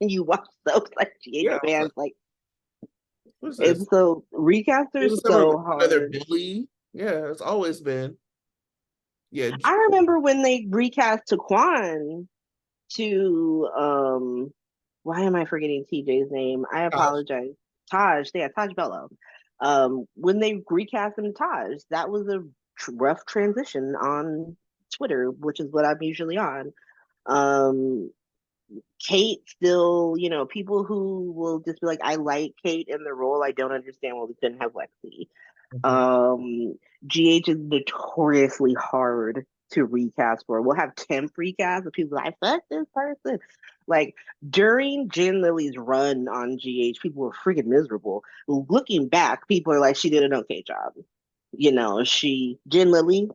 and you watched those like GH Yeah, I was fans. like, Like, who's this? and so recasts It are was a summer of so another hard. Billy. Yeah, it's always been. Yeah, I remember when they recast Taquan to why am I forgetting TJ's name? I Josh. apologize. Taj, yeah, Taj Bello. When they recast him Taj, that was a rough transition on Twitter, which is what I'm usually on. Um, Kate still, people who will just be like, I like Kate in the role. I don't understand why we couldn't have Lexi. Mhm. Um, GH is notoriously hard to recast for. We'll have temp recast of people like, fuck this person. Like during Jen Lily's run on GH, people were freaking miserable. Looking back, people are like, she did an okay job. Jen Lilly,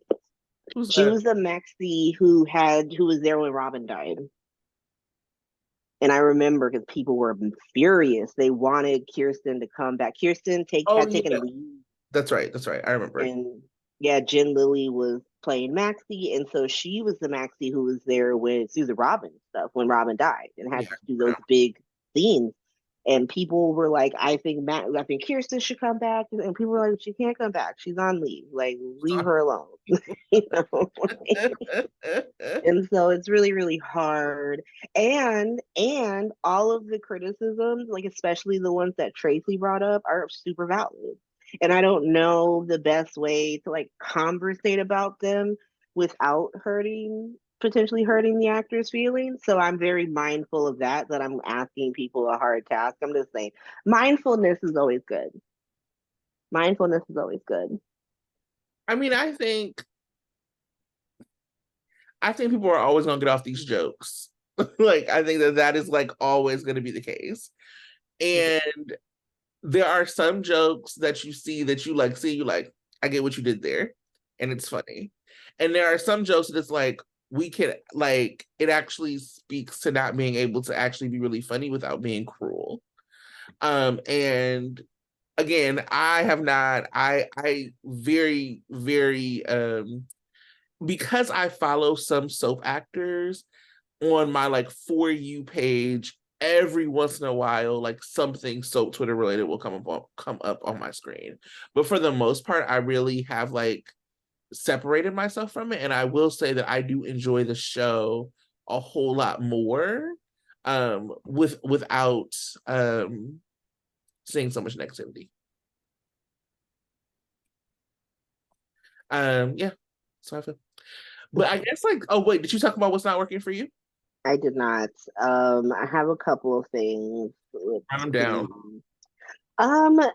Who's she that? was the Maxie who was there when Robin died. And I remember because people were furious. They wanted Kirsten to come back. Kirsten Oh had yeah, taken leave, that's right. That's right. I remember. and yeah, Jen Lilly was playing Maxie, and so she was the Maxie who was there with Susan Robin stuff when Robin died, and Yeah, had to do I those big scenes. And people were like, I think Kirsten should come back," and people were like, "She can't come back. She's on leave. Like, leave her alone." you know. remember. And so it's really really hard, and all of the criticisms, like especially the ones that Tracy brought up, are super valid, and I don't know the best way to like conversate about them without potentially hurting the actor's feelings. So I'm very mindful of that I'm asking people a hard task. I'm just saying mindfulness is always good. Mindfulness is always good. I mean, I think people are always gonna get off these jokes. Like, I think that is like always going to be the case. And there are some jokes that you see that you like, see, you like, I get what you did there, and it's funny. And there are some jokes that it's like, we can, like, it actually speaks to not being able to actually be really funny without being cruel. And again, I have not, I very, very, because I follow some soap actors on my like For You page, every once in a while, like something soap Twitter related will come up on my screen. But for the most part, I really have like separated myself from it. And I will say that I do enjoy the show a whole lot more without seeing so much negativity. Yeah. So I feel. But I guess like, oh wait, did you talk about what's not working for you? I did not. I have a couple of things. Let's Run them see. down.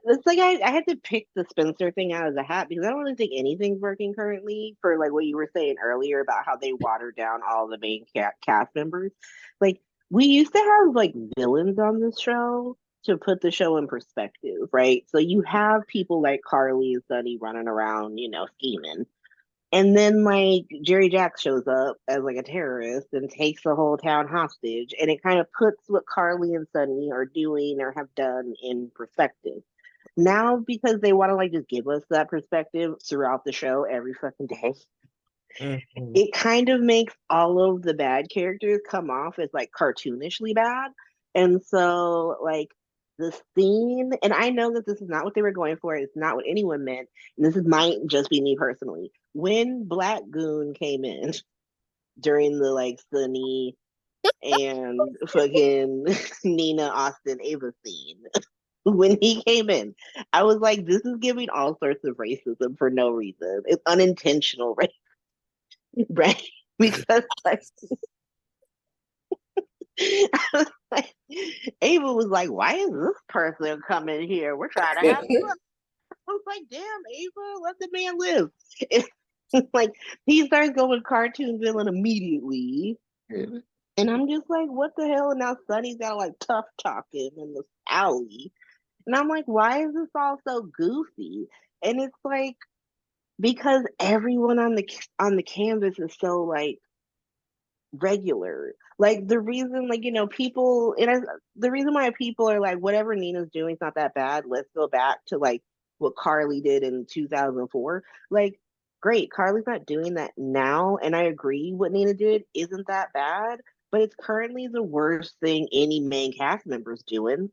It's like I had to pick the Spencer thing out of the hat because I don't really think anything's working currently for like what you were saying earlier about how they watered down all the main cast members. Like we used to have like villains on this show to put the show in perspective, right? So you have people like Carly and Sunny running around, scheming. And then like Jerry Jack shows up as like a terrorist and takes the whole town hostage, and it kind of puts what Carly and Sunny are doing or have done in perspective. Now, because they want to like just give us that perspective throughout the show every fucking day, Mhm. it kind of makes all of the bad characters come off as like cartoonishly bad. And so like the scene, and I know that this is not what they were going for, it's not what anyone meant, and might just be me personally. When Black Goon came in during the like Sunny and fucking Nina Austin Ava scene, when he came in, I was like, this is giving all sorts of racism for no reason. It's unintentional, right? Right? Because like like, Ava was like, why is this person coming here? We're trying to have fun. I was like, damn, Ava, let the man live. It's like he starts going cartoon villain immediately. And I'm just like, what the hell? And now Sonny's got like tough talking in this alley. And I'm like, why is this all so goofy? And it's like because everyone on the canvas is so like regular. Like the reason, like, people, the reason why people are like, whatever Nina's doing is not that bad. Let's go back to like what Carly did in 2004. Like, great, Carly's not doing that now, and I agree what Nina did isn't that bad, but it's currently the worst thing any main cast member's doing.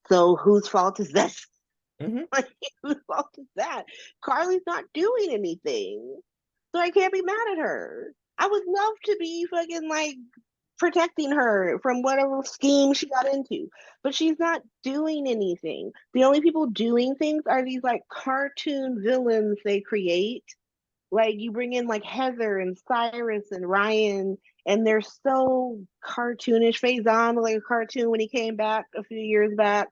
So whose fault is that? Mhm. Like, whose fault is that? Carly's not doing anything. So I can't be mad at her. I would love to be fucking like protecting her from whatever scheme she got into, but she's not doing anything. The only people doing things are these like cartoon villains they create. Like you bring in like Heather and Cyrus and Ryan, and they're so cartoonish. Faison like a cartoon when he came back a few years back,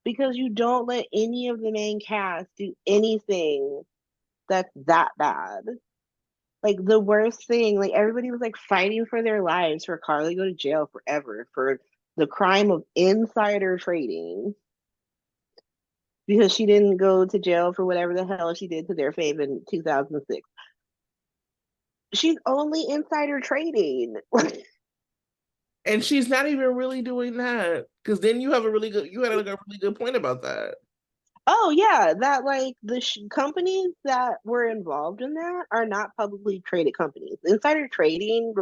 because you don't let any of the main cast do anything that's that bad. Like the worst thing, like everybody was like fighting for their lives for Carly to go to jail forever for the crime of insider trading because she didn't go to jail for whatever the hell she did to their fave in 2006. She's only insider trading. And she's not even really doing that because then you had like a really good point about that. Oh yeah, that like the companies that were involved in that are not publicly traded companies. Insider trading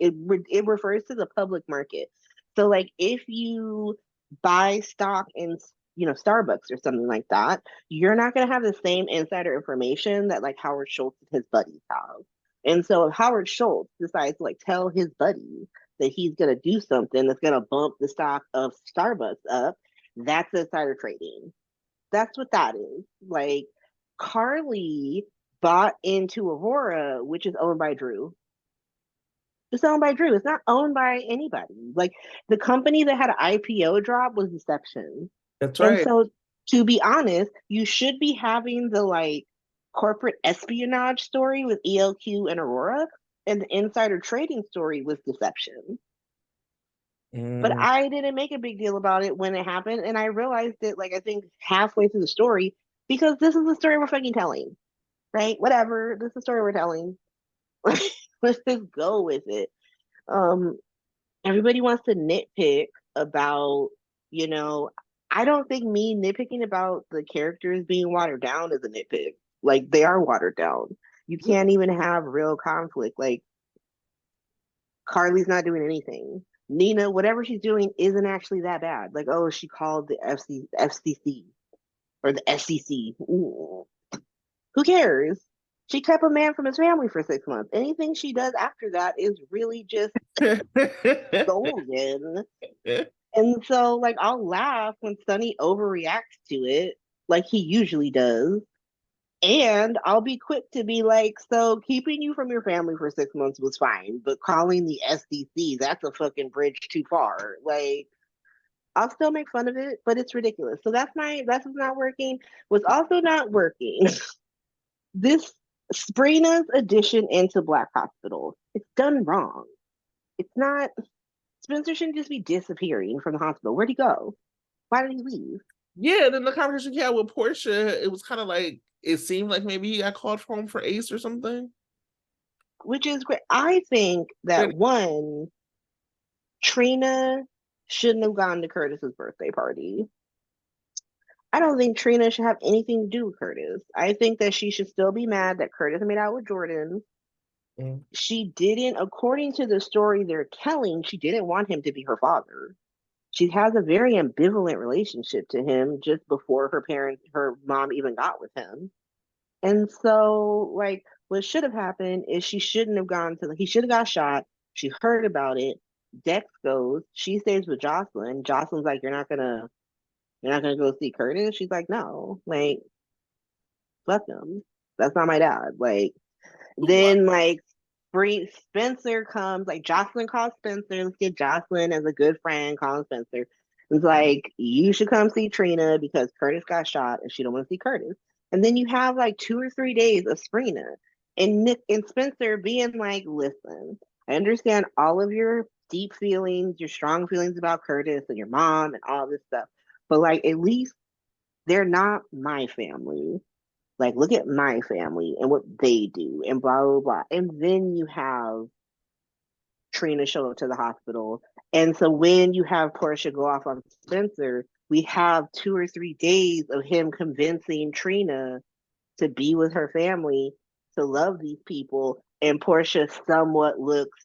it refers to the public market. So like if you buy stock in Starbucks or something like that, you're not going to have the same insider information that like Howard Schultz and his buddies have. And so if Howard Schultz decides to like tell his buddies that he's going to do something that's going to bump the stock of Starbucks up, that's insider trading. That's what that is. Like Carly bought into Aurora, which is owned by Drew. It's owned by Drew. It's not owned by anybody. Like the company that had an IPO drop was Deception. That's And right. so to be honest, you should be having the like corporate espionage story with ELQ and Aurora, and the insider trading story was Deception. But Mm. I didn't make a big deal about it when it happened, and I realized it like I think halfway through the story because this is the story we're fucking telling, right? Whatever, this is the story we're telling. Let's just go with it. Um, Everybody wants to nitpick about, you know, I don't think me nitpicking about the characters being watered down is a nitpick. Like they are watered down. You can't even have real conflict. Like Carly's not doing anything. Nina, whatever she's doing isn't actually that bad. Like, oh, she called the FCC or the SEC. Ooh. Who cares? She kept a man from his family for 6 months. Anything she does after that is really just golden. And so, like, I'll laugh when Sonny overreacts to it, like he usually does. And I'll be quick to be like, so keeping you from your family for 6 months was fine, but calling the SDC, that's a fucking bridge too far. Like, I'll still make fun of it, but it's ridiculous. So that's what's not working. What's also not working, this Sprina's addition into Black Hospital, it's done wrong. It's not, Spencer shouldn't just be disappearing from the hospital. Where'd he go? Why did he leave? Yeah, then the conversation he had with Portia, it was kind of like it seemed like maybe he got called home for Ace or something. Which is great. I think that Then one, Trina shouldn't have gone to Curtis's birthday party. I don't think Trina should have anything to do with Curtis. I think that she should still be mad that Curtis made out with Jordan. mm, She didn't, according to the story they're telling, she didn't want him to be her father. She has a very ambivalent relationship to him just before her mom even got with him. And so, like, what should have happened is she shouldn't have gone to he should have got shot. She heard about it. Dex goes, she stays with Jocelyn. Jocelyn's like, you're not gonna go see Curtis? She's like, no, like, fuck him. That's not my dad. Like, then like Spencer comes, like Jocelyn calls Spencer. Let's get Jocelyn as a good friend, calling Spencer. It's like, you should come see Trina because Curtis got shot and she don't want to see Curtis. And then you have like 2 or 3 days of Sprina and Nick and Spencer being like, listen, I understand all of your deep feelings, your strong feelings about Curtis and your mom and all this stuff. But like at least they're not my family. Like, look at my family and what they do and blah, blah, blah. And then you have Trina showed up to the hospital. And so when you have Portia go off on Spencer, we have 2 or 3 days of him convincing Trina to be with her family, to love these people, and Portia somewhat looks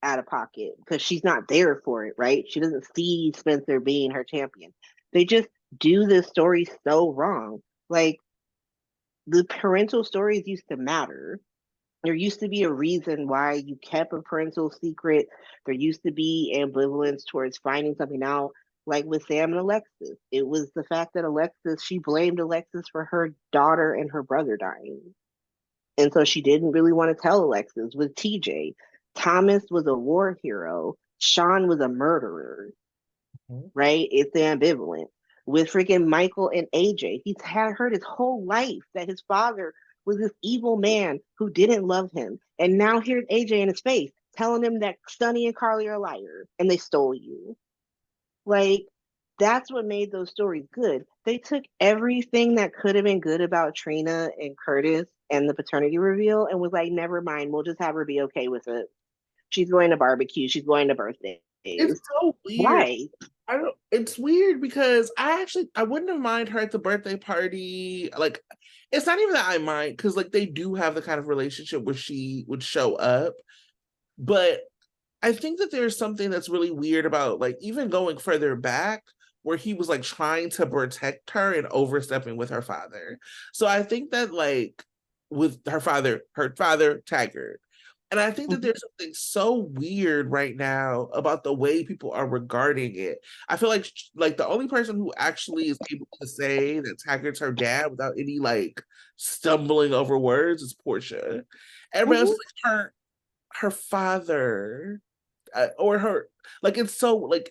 out of pocket because she's not there for it, right? She doesn't see Spencer being her champion. They just do this story so wrong. Like the parental stories used to matter. There used to be a reason why you kept a parental secret. There used to be ambivalence towards finding something out. Like with Sam and Alexis, it was the fact that she blamed Alexis for her daughter and her brother dying. And so she didn't really want to tell Alexis. With TJ, Thomas was a war hero, Sean was a murderer, Mhm. right? It's ambivalent. With freaking Michael and AJ, he's had heard his whole life that his father was this evil man who didn't love him. And now here's AJ in his face telling him that Sonny and Carly are liars and they stole you. Like, that's what made those stories good. They took everything that could have been good about Trina and Curtis and the paternity reveal and was like, never mind, we'll just have her be okay with it. She's going to barbecue, she's going to It's birthdays. so weird. Why? I don't. It's weird because I wouldn't have mind her at the birthday party. Like, it's not even that I mind because like they do have the kind of relationship where she would show up, but I think that there's something that's really weird about like even going further back where he was like trying to protect her and overstepping with her father. So I think that like with her father Taggart. And I think that Mhm. there's something so weird right now about the way people are regarding it. I feel like the only person who actually is able to say that Taggart's her dad without any like stumbling over words is Portia. Everybody else Mhm. is like her father or her like it's so like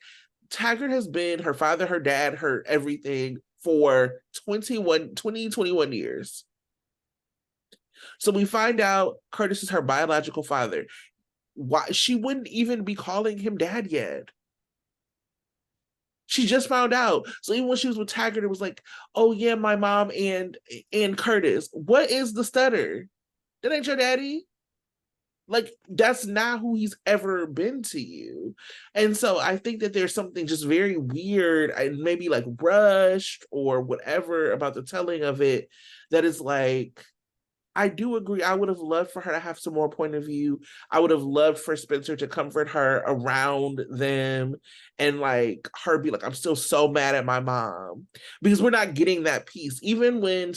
Taggart has been her father, her dad, her everything for 21 years. So we find out Curtis is her biological father. Why she wouldn't even be calling him dad yet. She just found out. So even when she was with Taggart, it was like, oh yeah, my mom and Curtis. What is the stutter? That ain't your daddy. Like that's not who he's ever been to you. And so I think that there's something just very weird and maybe like rushed or whatever about the telling of it that is like I do agree. I would have loved for her to have some more point of view. I would have loved for Spencer to comfort her around them and like her be like, I'm still so mad at my mom because we're not getting that piece. Even when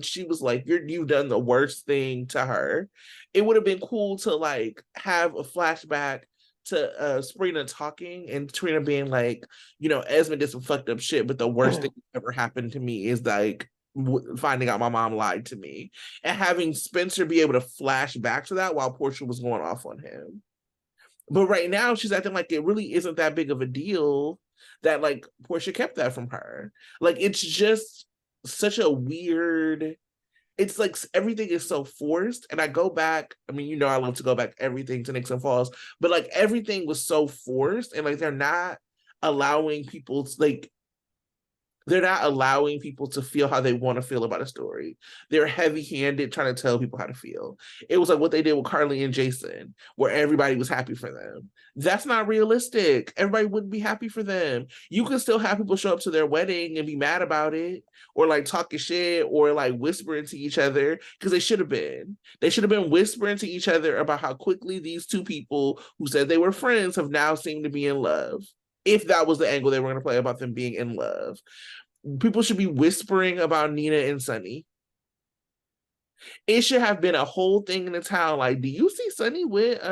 she was like, you've done the worst thing to her, it would have been cool to like have a flashback to Sabrina talking and Trina being like, Esmond did some fucked up shit, but the worst thing that ever happened to me is like finding out my mom lied to me and having Spencer be able to flash back to that while Portia was going off on him. But right now, she's acting like it really isn't that big of a deal that like Portia kept that from her. Like it's just such a weird. It's like everything is so forced. And I go back. I mean, I love to go back everything to Nixon Falls, but like everything was so forced, and like allowing people like they're not allowing people to feel how they want to feel about a story. They're heavy-handed trying to tell people how to feel. It was like what they did with Carly and Jason, where everybody was happy for them. That's not realistic. Everybody wouldn't be happy for them. You can still have people show up to their wedding and be mad about it, or like talking shit, or like whispering to each other because they should have been. They should have been whispering to each other about how quickly these two people who said they were friends have now seemed to be in love. If that was the angle they were going to play about them being in love, people should be whispering about Nina and Sunny. It should have been a whole thing in the town. Like, do you see Sunny with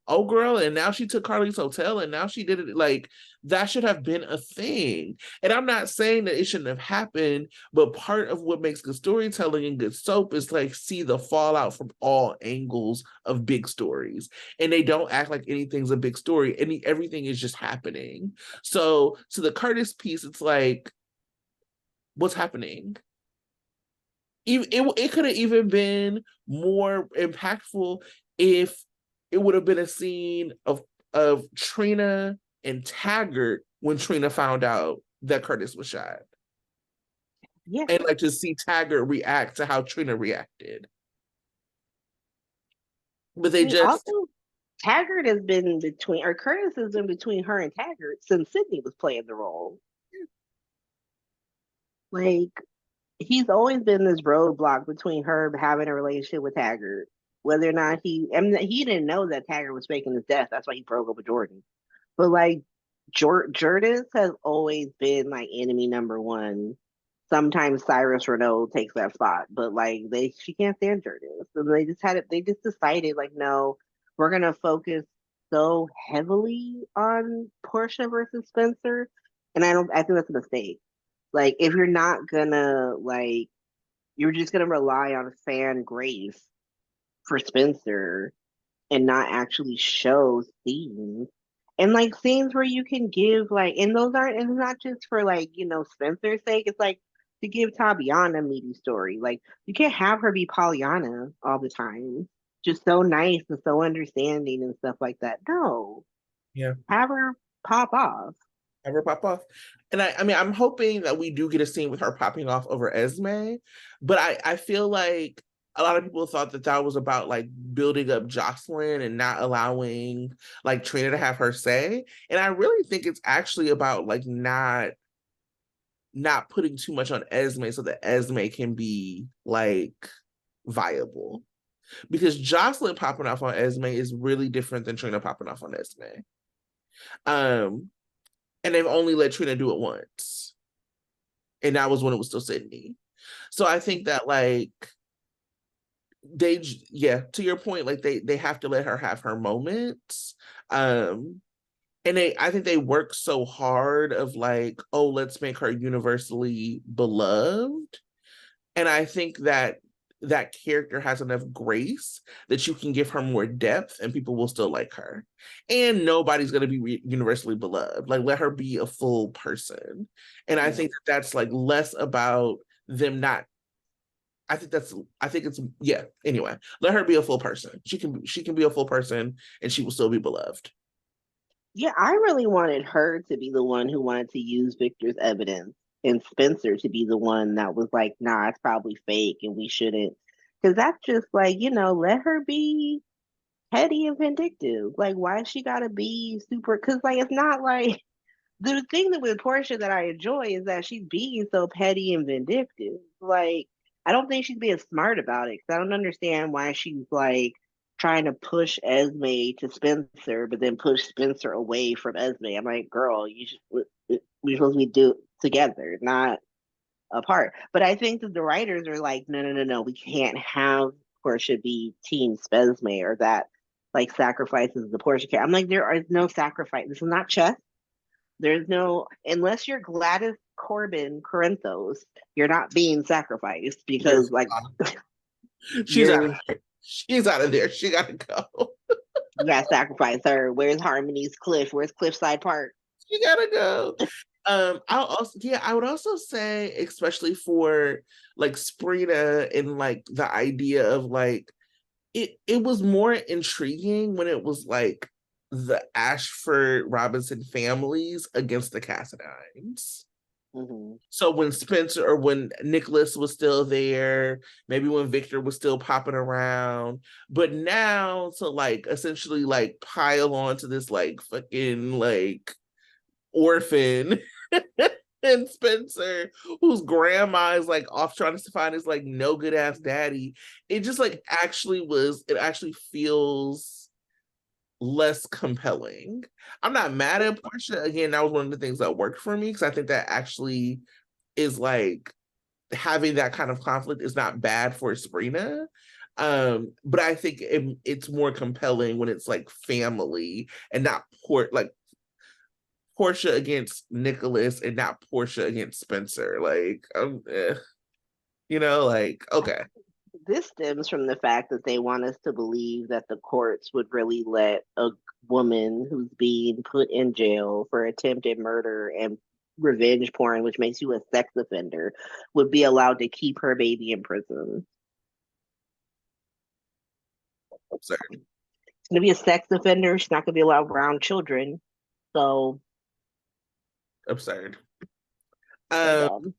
old girl? And now she took Carly's hotel and now she did it. Like, that should have been a thing. And I'm not saying that it shouldn't have happened, but part of what makes good storytelling and good soap is like see the fallout from all angles of big stories. And they don't act like anything's a big story. Everything is just happening. So to the Curtis piece, it's like, what's happening? It could have even been more impactful if it would have been a scene of Trina and Taggart when Trina found out that Curtis was shot, Yeah. and like to see Taggart react to how Trina reacted. But I they mean, just also Taggart has been between, or Curtis has been between her and Taggart since Sydney was playing the role. Like, he's always been this roadblock between her having a relationship with Taggart. Whether or not I mean, he didn't know that Taggart was faking his death. That's why he broke up with Jordan. But like, Jordis has always been like enemy number one. Sometimes Cyrus Renault takes that spot, but like she can't stand Jordis. So they just decided like, no, we're gonna focus so heavily on Portia versus Spencer. And I think that's a mistake. Like, if you're not gonna like, you're just gonna rely on fan grace for Spencer and not actually show scenes. And like scenes where you can give like, and those aren't, and it's not just for like, Spencer's sake. It's like to give Tabiana a meaty story. Like, you can't have her be Pollyanna all the time. Just so nice and so understanding and stuff like that. No. Yeah. Have her pop off. Have her pop off. And I mean, I'm hoping that we do get a scene with her popping off over Esme, but I feel like a lot of people thought that that was about like building up Jocelyn and not allowing like Trina to have her say. And I really think it's actually about like not putting too much on Esme so that Esme can be like viable. Because Jocelyn popping off on Esme is really different than Trina popping off on Esme. Um, and they've only let Trina do it once. And that was when it was still Sydney. So I think that like yeah, to your point, like they have to let her have her moments. And I think they work so hard of like, oh, let's make her universally beloved. And I think that that character has enough grace that you can give her more depth and people will still like her. And nobody's going to be universally beloved. Like, let her be a full person. And I think that that's like less about them not. I think it's yeah. Anyway, let her be a full person. She can be a full person and she will still be beloved. Yeah, I really wanted her to be the one who wanted to use Victor's evidence and Spencer to be the one that was like, nah, it's probably fake and we shouldn't. Because that's just like, let her be petty and vindictive. Like, why she gotta be super? Because, like, it's not like the thing that with Portia that I enjoy is that she's being so petty and vindictive. Like, I don't think she's being smart about it because I don't understand why she's like trying to push Esme to Spencer, but then push Spencer away from Esme. I'm like, girl, we're supposed to be do together, not apart. But I think that the writers are like, no, no, no, no, we can't have Portia be Team Spesme or that like sacrifices the Portia character. I'm like, there is no sacrifice. This is not chess. There's no, unless you're Gladys Corbin Corinthos, you're not being sacrificed because like She's out of you're there. She's out of there. She gotta go. you gotta sacrifice her. Where's Harmony's Cliff? Where's Cliffside Park? She gotta go. I would also say, especially for like Sprina and like the idea of like it was more intriguing when it was like the Ashford Robinson families against the Cassadines. Mm-hmm. So when Spencer or when Nicholas was still there, maybe when Victor was still popping around, but now to like essentially like pile onto this like fucking like orphan and Spencer, whose grandma is like off trying to find his like no good ass daddy. It just like it actually feels less compelling. I'm not mad at Portia. Again, that was one of the things that worked for me because I think that actually is like having that kind of conflict is not bad for Sabrina. But I think it's more compelling when it's like family and not like Portia against Nicholas and not Portia against Spencer. Like, like okay. This stems from the fact that they want us to believe that the courts would really let a woman who's being put in jail for attempted murder and revenge porn, which makes you a sex offender, would be allowed to keep her baby in prison. Absurd. She's gonna be a sex offender. She's not gonna be allowed around children. So, Absurd. so Um, dumb.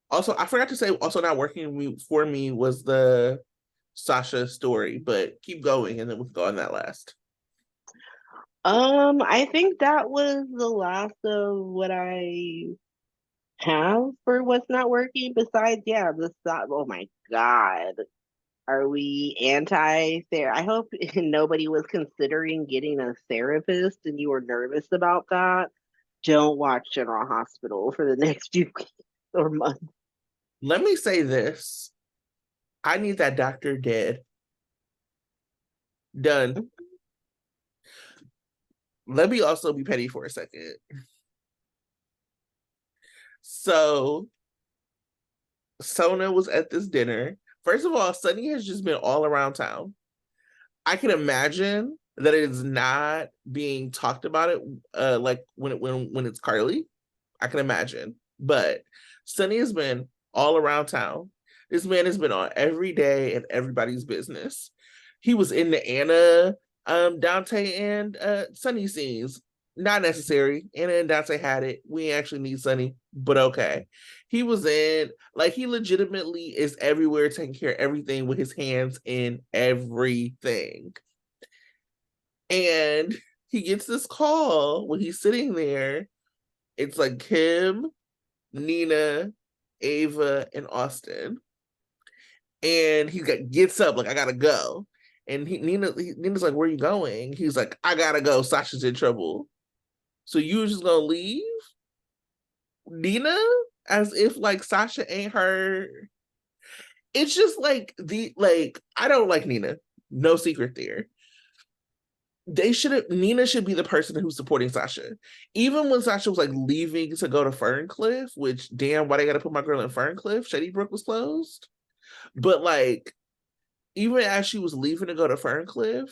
also, I forgot to say, also not working for me was the Sasha story, but keep going and then we can go on that last. I think that was the last of what I have for what's not working. Besides, yeah, the thought. Oh my God, are we anti-ther? I hope nobody was considering getting a therapist and you were nervous about that. Don't watch General Hospital for the next few weeks or months. Let me say this. I need that doctor dead. Done. Let me also be petty for a second. So Sona was at this dinner. First of all, Sunny has just been all around town. I can imagine that it is not being talked about it like when it's Carly. I can imagine. But Sunny has been all around town. This man has been on every day and everybody's business. He was in the Anna, Dante, and Sunny scenes. Not necessary. Anna and Dante had it. We actually need Sunny, but okay. He was in, like, he legitimately is everywhere, taking care of everything with his hands in everything. And he gets this call when he's sitting there. It's like Kim, Nina, Ava, and Austin. And gets up like, I gotta go. And Nina's like, where are you going? He's like, I gotta go. Sasha's in trouble. So you just gonna leave Nina, as if like Sasha ain't her. It's just like I don't like Nina. No secret there. They should have Nina should be the person who's supporting Sasha. Even when Sasha was like leaving to go to Ferncliff, which damn, why they gotta put my girl in Ferncliff? Shady Brook was closed. But like, even as she was leaving to go to Ferncliff,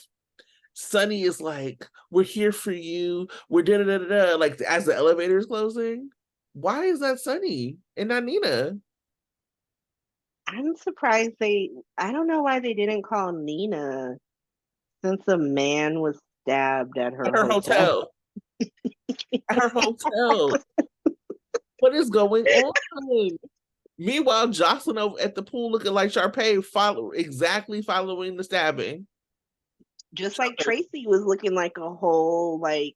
Sunny is like, we're here for you. We're da da da da. Like as the elevator is closing. Why is that Sunny and not Nina? I'm surprised I don't know why they didn't call Nina since a man was stabbed at At her her hotel. hotel. At her hotel. What is going on? Meanwhile, Jocelyn over at the pool looking like Sharpay, exactly following the stabbing. Just like Tracy was looking like a whole like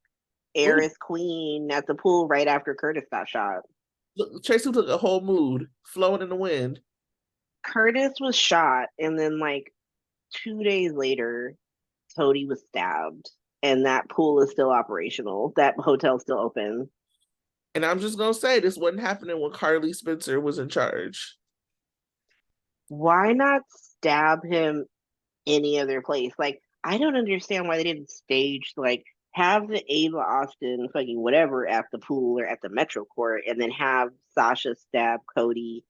Ooh, heiress queen at the pool right after Curtis got shot. look, Tracy took a whole mood, flowing in the wind. Curtis was shot, and then like 2 days later, Cody was stabbed, and that pool is still operational. That hotel's still open. And I'm just gonna say this wasn't happening when Carly Spencer was in charge. Why not stab him any other place? Like, I don't understand why they didn't stage like have the Ava Austin fucking whatever at the pool or at the Metro Court, and then have Sasha stab Cody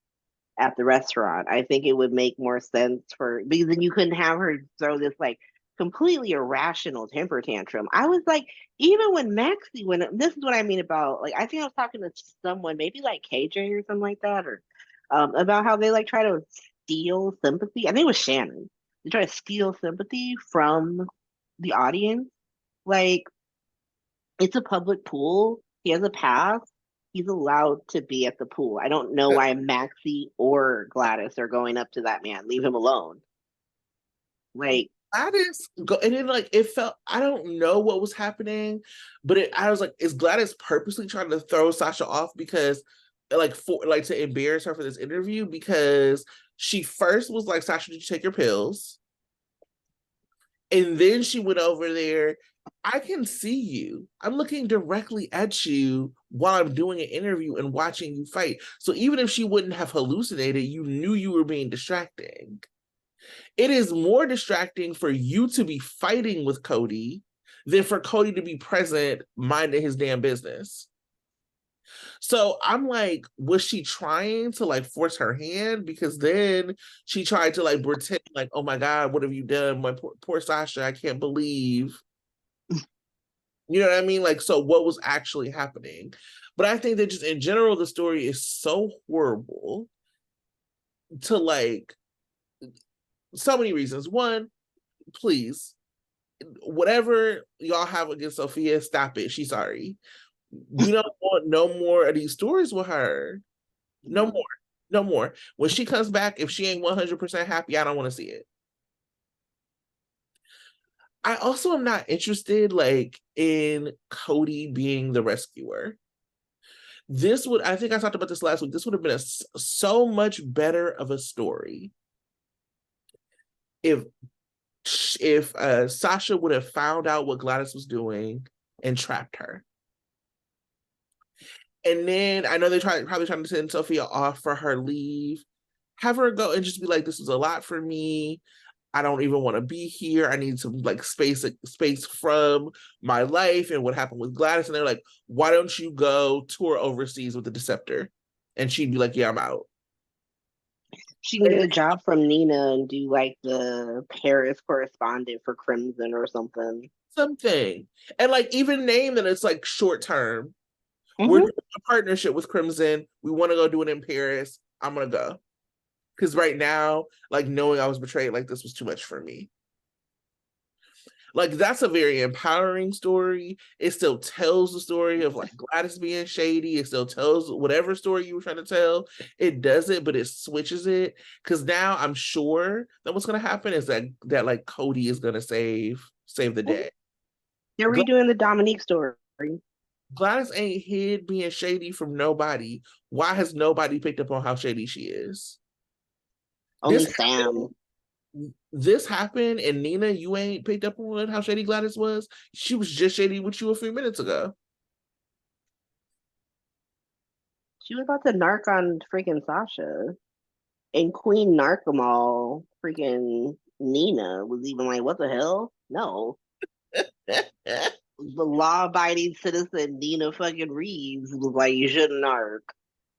at the restaurant. I think it would make more sense for because then you couldn't have her throw this like completely irrational temper tantrum. I was like, even when Maxie, when this is what I mean about like, I think I was talking to someone, maybe like KJ or something like that, or about how they like try to steal sympathy. I think it was Shannon. They try to steal sympathy from the audience. Like, it's a public pool. He has a pass. He's allowed to be at the pool. I don't know why Maxie or Gladys are going up to that man. Leave him alone. Like, Gladys go and then like it felt I don't know what was happening, but I was like, is Gladys purposely trying to throw Sasha off because like for like to embarrass her for this interview because she first was like, Sasha, did you take your pills? And then she went over there. I can see you. I'm looking directly at you while I'm doing an interview and watching you fight. So even if she wouldn't have hallucinated, you knew you were being distracting. It is more distracting for you to be fighting with Cody than for Cody to be present minding his damn business. So I'm like, was she trying to like force her hand? Because then she tried to like pretend like, oh my God, what have you done? My poor Sasha, I can't believe. You know what I mean? Like, so what was actually happening? But I think that just in general, the story is so horrible to like so many reasons. One, please, whatever y'all have against Sophia, stop it. She's sorry. We don't want no more of these stories with her. No more. No more. When she comes back, if she ain't 100% happy, I don't want to see it. I also am not interested like in Cody being the rescuer. This would, I think I talked about this last week. This would have been so much better of a story if Sasha would have found out what Gladys was doing and trapped her. And then I know they probably trying to send Sophia off for her leave. Have her go and just be like, "This was a lot for me. I don't even want to be here. I need some like space from my life and what happened with Gladys." And they're like, "Why don't you go tour overseas with the Deceptor?" And she'd be like, "Yeah, I'm out." She can get a job from Nina and do like the Paris correspondent for Crimson or something. Something. And like even name that it's like short term. We're Hmm. doing a partnership with Crimson. We want to go do it in Paris. I'm gonna go. Because right now, like knowing I was betrayed, like this was too much for me. Like that's a very empowering story. It still tells the story of like Gladys being shady. It still tells whatever story you were trying to tell. It does it, but it switches it. Because now I'm sure that what's gonna happen is that like Cody is gonna save the day. They're Gl- redoing the Dominique story. Gladys ain't hid being shady from nobody. Why has nobody picked up on how shady she is? Only This Sam. this happened, and Nina, you ain't picked up on how shady Gladys was. She was just shady with you a few minutes ago. She was about to narc on freaking Sasha. And Queen Narcomal, freaking Nina, was even like, what the hell? No. The law abiding citizen Nina fucking Reeves was like, you shouldn't narc.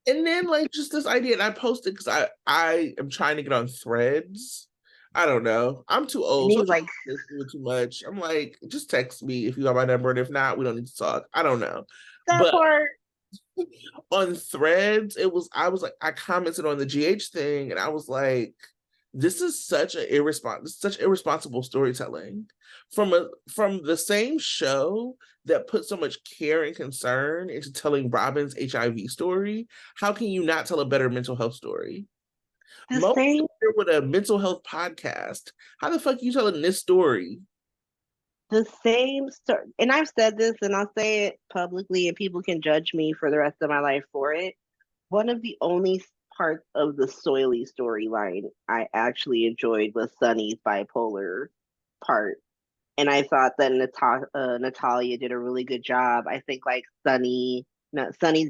And then like just this idea, and I posted because I am trying to get on Threads. I don't know. I'm too And old, so he's if you like, doing too much, I'm like, just text me if you got my number, and if not, we don't need to talk. I don't know, that but part. on Threads, I was like, I commented on the GH thing, and I was like, this is such irresponsible storytelling from the same show that put so much care and concern into telling Robin's HIV story. How can you not tell a better mental health story? The Mo is same here with a mental health podcast. How the fuck are you telling this story? the same story. And I've said this and I'll say it publicly and people can judge me for the rest of my life for it. One of the only parts of the Soily storyline I actually enjoyed was Sunny's bipolar part. And I thought that Natalia did a really good job. I think like Sunny's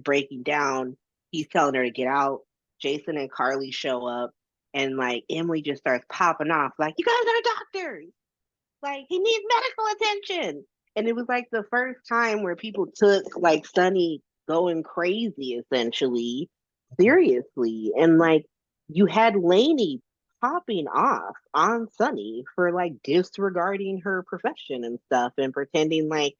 breaking down. He's telling her to get out. Jason and Carly show up, and like Emily just starts popping off, like you guys are doctors. Like he needs medical attention. And it was like the first time where people took like Sunny going crazy essentially seriously. And like you had Lainey popping off on Sunny for like disregarding her profession and stuff and pretending like,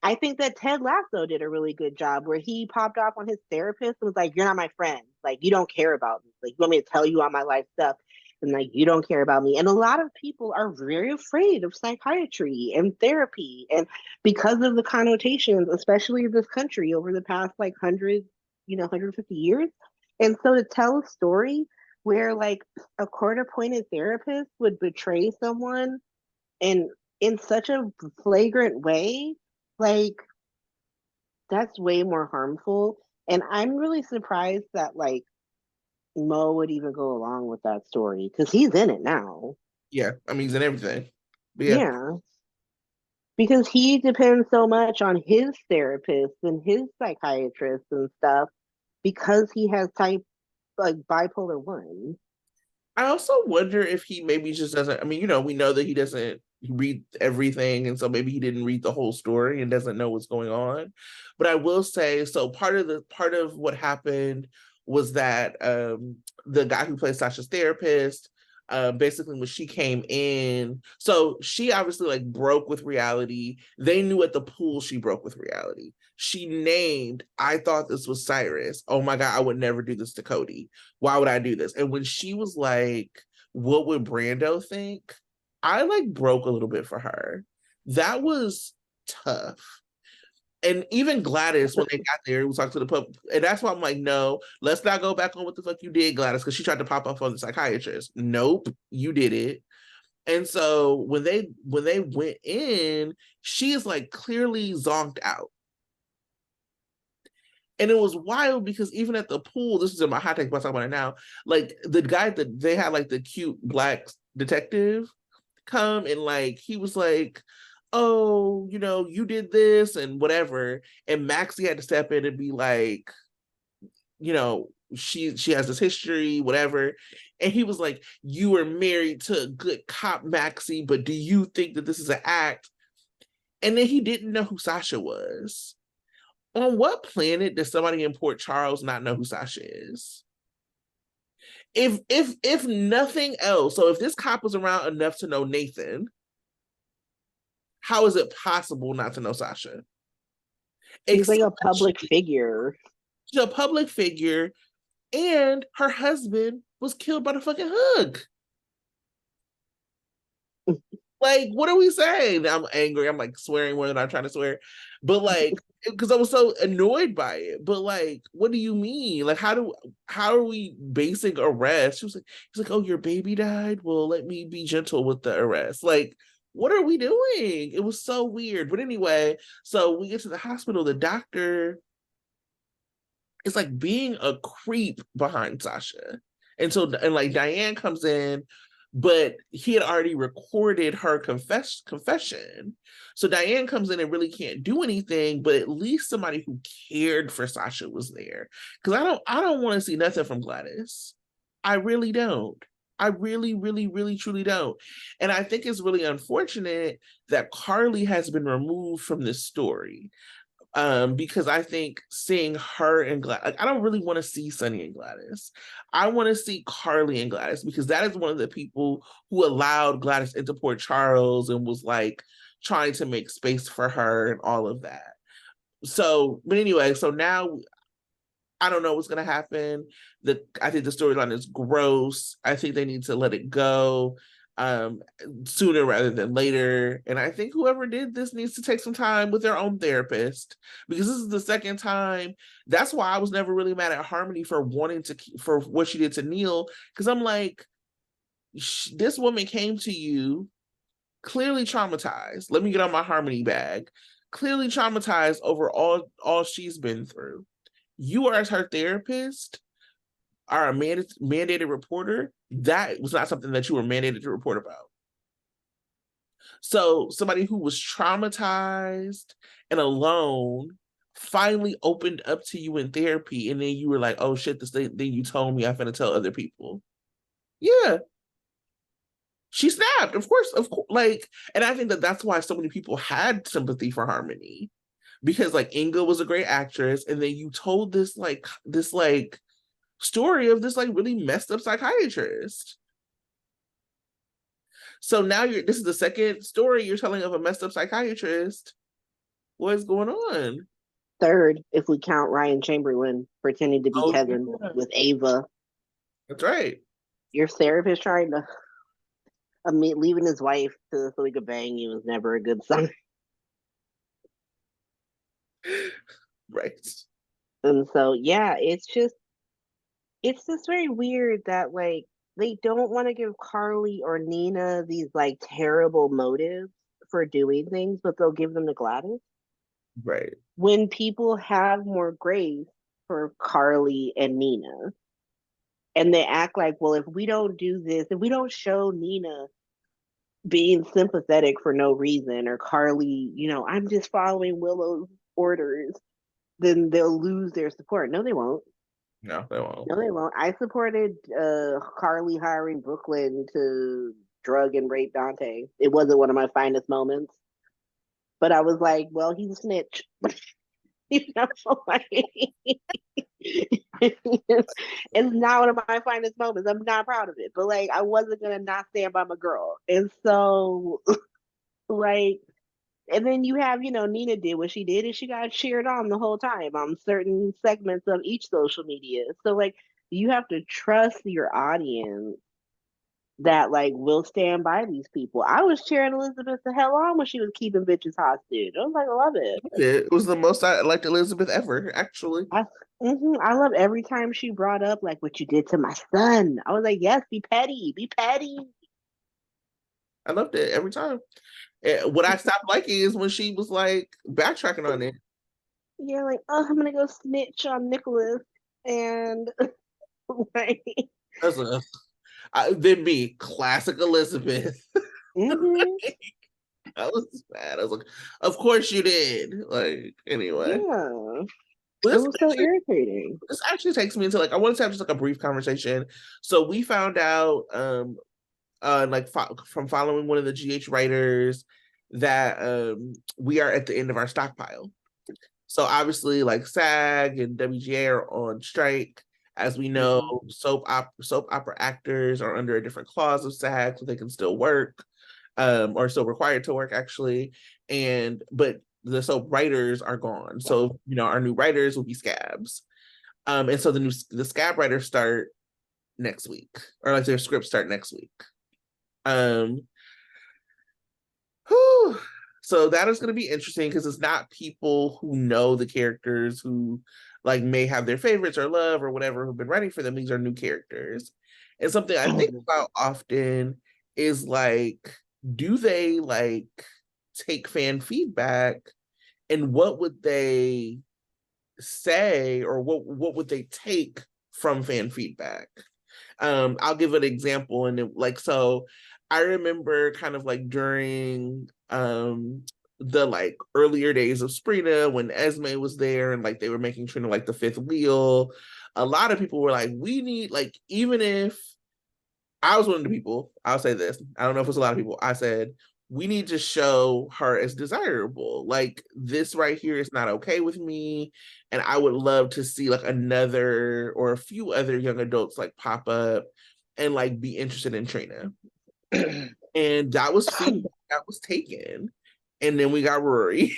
I think that Ted Lasso did a really good job where he popped off on his therapist and was like, you're not my friend. Like, you don't care about me. Like, you want me to tell you all my life stuff and like you don't care about me. And a lot of people are very afraid of psychiatry and therapy, and because of the connotations, especially in this country over the past like 150 years. And so to tell a story where like a court appointed therapist would betray someone and in such a flagrant way, like that's way more harmful. And I'm really surprised that like Mo would even go along with that story because he's in it now. Yeah, I mean, he's in everything. But yeah, Yeah, because he depends so much on his therapist and his psychiatrist and stuff because he has type like bipolar 1. I also wonder if he maybe just doesn't. I mean, we know that he doesn't read everything, and so maybe he didn't read the whole story and doesn't know what's going on. But I will say, so part of what happened was that the guy who plays Sasha's therapist, basically when she came in, so she obviously like broke with reality. They knew at the pool she broke with reality. She named, I thought this was Cyrus. Oh my God, I would never do this to Cody. Why would I do this? And when she was like, what would Brando think? I like broke a little bit for her. That was tough. And even Gladys, when they got there, was talking to the public. And that's why I'm like, no, let's not go back on what the fuck you did, Gladys, because she tried to pop off on the psychiatrist. Nope, you did it. And so when they went in, she is like clearly zonked out. And it was wild because even at the pool, this is in my hot take, but I'm talking about it now. Like the guy that they had, like the cute black detective come and like he was like, "Oh, you did this and whatever." And Maxie had to step in and be like, she has this history, whatever. And he was like, "You were married to a good cop, Maxie, but do you think that this is an act?" And then he didn't know who Sasha was. On what planet does somebody in Port Charles not know who Sasha is? If nothing else, so if this cop was around enough to know Nathan, how is it possible not to know Sasha? She's like Except a public figure. she's a public figure, and her husband was killed by the fucking hook. Like, what are we saying? I'm angry. I'm like swearing more than I'm trying to swear. But like, because I was so annoyed by it. But like, what do you mean? Like, how are we basing arrest? He's like, "Oh, your baby died? Well, let me be gentle with the arrest." Like, what are we doing? It was so weird. But anyway, so we get to the hospital, the doctor is like being a creep behind Sasha. And like Diane comes in, but he had already recorded her confession. So Diane comes in and really can't do anything, but at least somebody who cared for Sasha was there. Because I don't want to see nothing from Gladys. I really don't. I really, really, really, truly don't. And I think it's really unfortunate that Carly has been removed from this story, because I think seeing her and Gladys, like, I don't really want to see Sunny and Gladys. I want to see Carly and Gladys because that is one of the people who allowed Gladys into Port Charles and was like trying to make space for her and all of that. So, but anyway, so now I don't know what's gonna happen. I think the storyline is gross. I think they need to let it go, um, sooner rather than later. And I think whoever did this needs to take some time with their own therapist because this is the second time. That's why I was never really mad at Harmony for wanting to for what she did to Neil because I'm like, this woman came to you clearly traumatized. Let me get on my Harmony bag. Clearly traumatized over all she's been through. You are as her therapist, are a mandated reporter. That was not something that you were mandated to report about. So somebody who was traumatized and alone finally opened up to you in therapy, and then you were like, "Oh shit, this thing you told me I'm gonna tell other people." Yeah, she snapped. Of course, like, and I think that that's why so many people had sympathy for Harmony because like Inga was a great actress, and then you told this story of this like really messed up psychiatrist. So now this is the second story you're telling of a messed up psychiatrist. What is going on? Third, if we count Ryan Chamberlain pretending to be Oh Kevin yeah, with Ava. that's right. Your therapist trying to leaving his wife so he could bang you is never a good sign. Right. And so yeah, it's just very weird that like they don't want to give Carly or Nina these like terrible motives for doing things, but they'll give them to Gladys. Right. When people have more grace for Carly and Nina, and they act like, well, if we don't do this, if we don't show Nina being sympathetic for no reason, or Carly, I'm just following Willow's orders, then they'll lose their support. No, they won't. No, they won't. No, they won't. I supported Carly hiring Brooklyn to drug and rape Dante. It wasn't one of my finest moments, but I was like, well, he's a snitch. you know, like, it's not one of my finest moments. I'm not proud of it, but like, I wasn't gonna not stand by my girl, and so like, and then you have, Nina did what she did, and she got cheered on the whole time on certain segments of each social media. So like, you have to trust your audience that like will stand by these people. I was cheering Elizabeth the hell on when she was keeping bitches hostage. I was like, I love it. It was the most I liked Elizabeth ever, actually. I I love every time she brought up like what you did to my son. I was like, yes, be petty, be petty. I loved it every time. What I stopped liking is when she was like backtracking on it. Yeah, like, oh, I'm gonna go snitch on Nicholas and like, I was like, then me, classic Elizabeth. hmm I was mad. I was like, of course you did. Like, anyway. yeah, Well, it was so irritating. this actually takes me into like I wanted to have just like a brief conversation. So we found out like from following one of the GH writers that we are at the end of our stockpile. So obviously like SAG and WGA are on strike. As we know, Hmm soap opera actors are under a different clause of SAG, so they can still work, or still required to work actually. And but the soap writers are gone. So our new writers will be scabs. And so the scab writers start next week, or like their scripts start next week. Um, whew. So that is going to be interesting because it's not people who know the characters who like may have their favorites or love or whatever who've been writing for them. These are new characters. And something I think about often is like, do they like take fan feedback and what would they say or what would they take from fan feedback? I'll give an example, and like so I remember kind of like during the like earlier days of Sprina when Esme was there and like they were making Trina like the fifth wheel. A lot of people were like, we need like, even if I was one of the people, I'll say this. I don't know if it's a lot of people. I said, we need to show her as desirable. Like, this right here is not okay with me. And I would love to see like another or a few other young adults like pop up and like be interested in Trina. And that was feedback that was taken. And then we got Rory.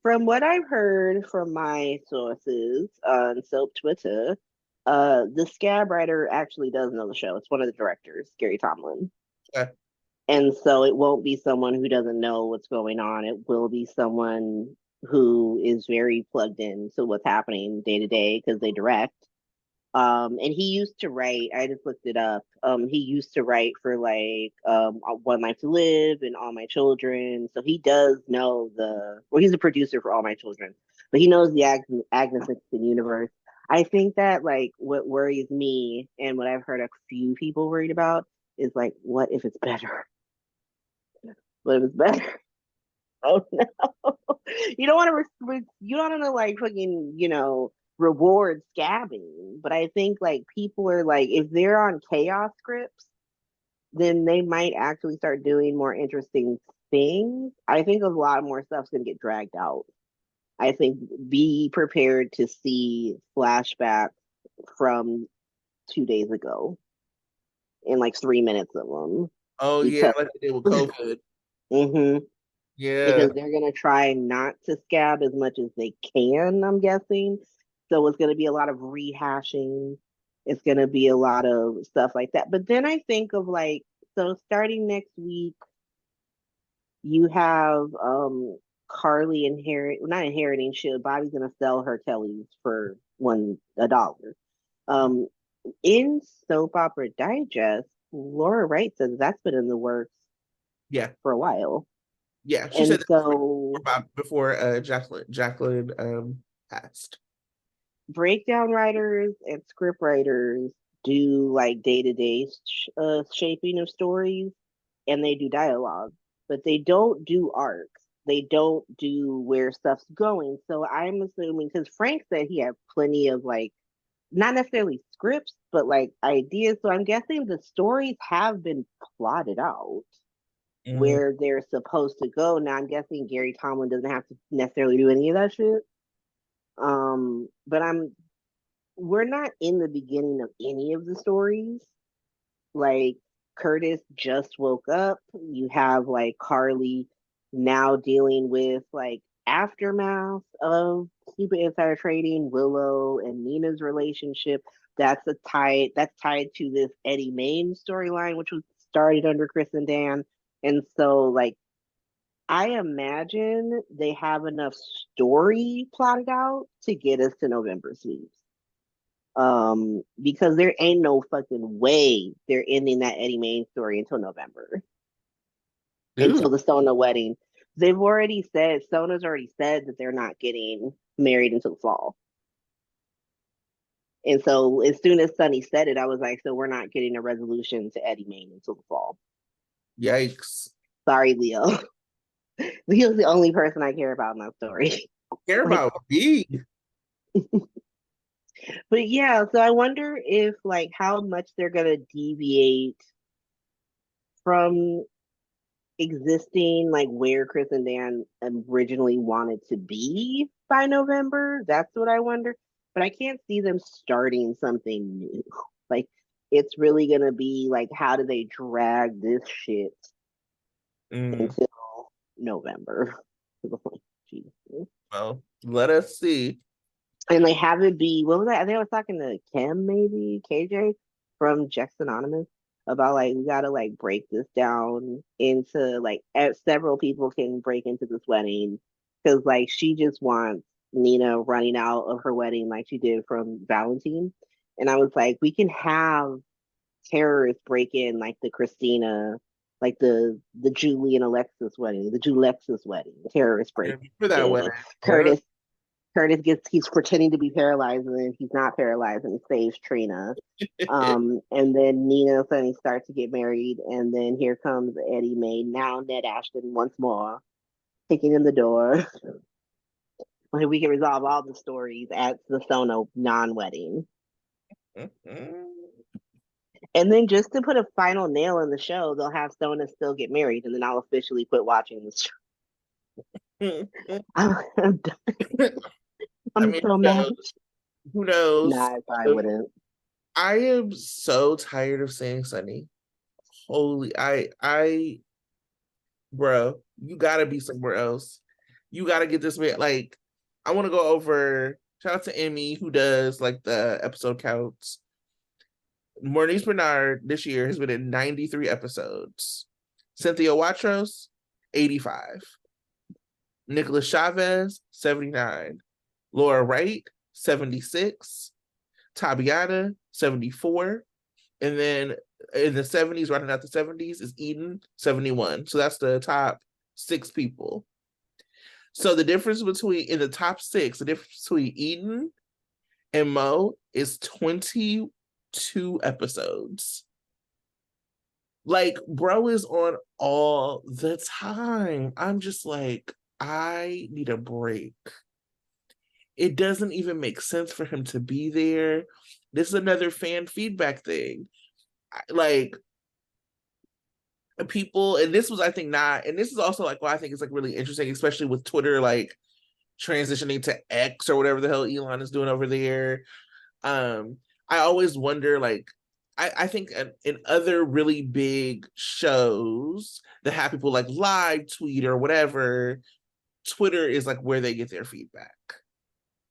From what I've heard from my sources on Soap Twitter, the scab writer actually does know the show. It's one of the directors, Gary Tomlin. And so it won't be someone who doesn't know what's going on. It will be someone who is very plugged in to what's happening day to day because they direct. And he used to write, I just looked it up. He used to write for like One Life to Live and All My Children. So he does know well, he's a producer for All My Children, but he knows the Agnes Nixon universe. I think that like what worries me and what I've heard a few people worried about is like, what if it's better? What if it's better? Oh no. You don't want to you don't want to like fucking, reward scabbing, but I think like people are like if they're on chaos scripts, then they might actually start doing more interesting things. I think a lot more stuff's going to get dragged out. I think be prepared to see flashbacks from 2 days ago in like 3 minutes of them Oh yeah, because like they did with COVID. hmm Yeah. because they're going to try not to scab as much as they can, I'm guessing. So it's going to be a lot of rehashing. It's going to be a lot of stuff like that. But then I think of like, so starting next week, you have Carly not inheriting shit. Bobby's going to sell her Kellys for $1. Um, in Soap Opera Digest, Laura Wright says that's been in the works Yeah. for a while. Yeah. She And said that so before Jacqueline passed. breakdown writers and script writers do like day-to-day shaping of stories and they do dialogue, but they don't do arcs. They don't do where stuff's going. So I'm assuming because Frank said he had plenty of like not necessarily scripts but like ideas, so I'm guessing the stories have been plotted out Mhm. where they're supposed to go. Now I'm guessing Gary Tomlin doesn't have to necessarily do any of that shit. But we're not in the beginning of any of the stories. Like Curtis just woke up. You have like Carly now dealing with like aftermath of Super Insider Trading, Willow and Nina's relationship. That's tied to this Eddie Maine storyline, which was started under Chris and Dan. And so like I imagine they have enough story plotted out to get us to November sweeps. Because there ain't no fucking way they're ending that Eddie Maine story until November, Dude, until the Sona wedding. They've already said, Sona's already said that they're not getting married until the fall. And so as soon as Sunny said it, I was like, so we're not getting a resolution to Eddie Maine until the fall. yikes. Sorry, Leo. Leo's the only person I care about in that story. Care Like, about me. but yeah, so I wonder if like how much they're gonna deviate from existing like where Chris and Dan originally wanted to be by November. That's what I wonder. But I can't see them starting something new. Like it's really gonna be like how do they drag this shit Mm, until November? Jesus. well, let us see. And like have it be what was that? I think I was talking to Kim, maybe KJ from Jex Anonymous about like we gotta like break this down into like several people can break into this wedding because like she just wants Nina running out of her wedding like she did from Valentine. And I was like, we can have terrorists break in like the Christina, like the Julie and Alexis wedding, the Julexis wedding, terrorists break Yeah, for that in. way. And Yeah. Curtis gets he's pretending to be paralyzed and then he's not paralyzed and he saves Trina. And then Nina and Sunny start to get married, and then here comes Eddie Maine, now Ned Ashton once more, kicking in the door. Like we can resolve all the stories at the Sono non-wedding. And then just to put a final nail in the show, they'll have Sona still get married, and then I'll officially quit watching this show. I'm, I I'm mean, so mad. who knows? Nah, I wouldn't. I am so tired of saying Sunny. Holy, bro, you gotta be somewhere else. You gotta get this man. Like, I want to go over. Shout out to Emmy who does like the episode counts. Maurice Bernard this year has been in 93 episodes. Cynthia Watros, 85. Nicholas Chavez, 79. Laura Wright, 76. Tabiana, 74. And then in the 70s, running out the 70s, is Eden, 71. So that's the top six people. So the difference between, in the top six, the difference between Eden and Mo is 22 episodes. Like, bro is on all the time. I'm just like, I need a break. It doesn't even make sense for him to be there. This is another fan feedback thing. Like, people, and this was, I think, not, and this is also like, well, I think it's like really interesting, especially with Twitter, like transitioning to X or whatever the hell Elon is doing over there. Um, I always wonder, like, I think in other really big shows that have people like live tweet or whatever, Twitter is like where they get their feedback,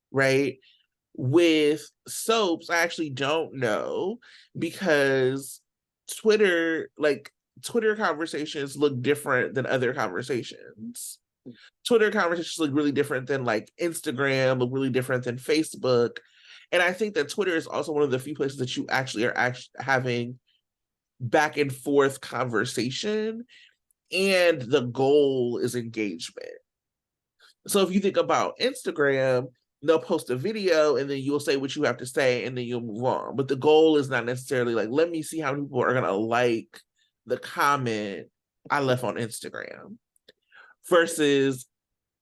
right? With soaps, I actually don't know because Twitter, like Twitter conversations look different than other conversations. Twitter conversations look really different than like Instagram, look really different than Facebook. And I think that Twitter is also one of the few places that you actually are actually having back and forth conversation, and the goal is engagement. So if you think about Instagram, they'll post a video and then you'll say what you have to say and then you'll move on. But the goal is not necessarily like, let me see how people are going to like the comment I left on Instagram versus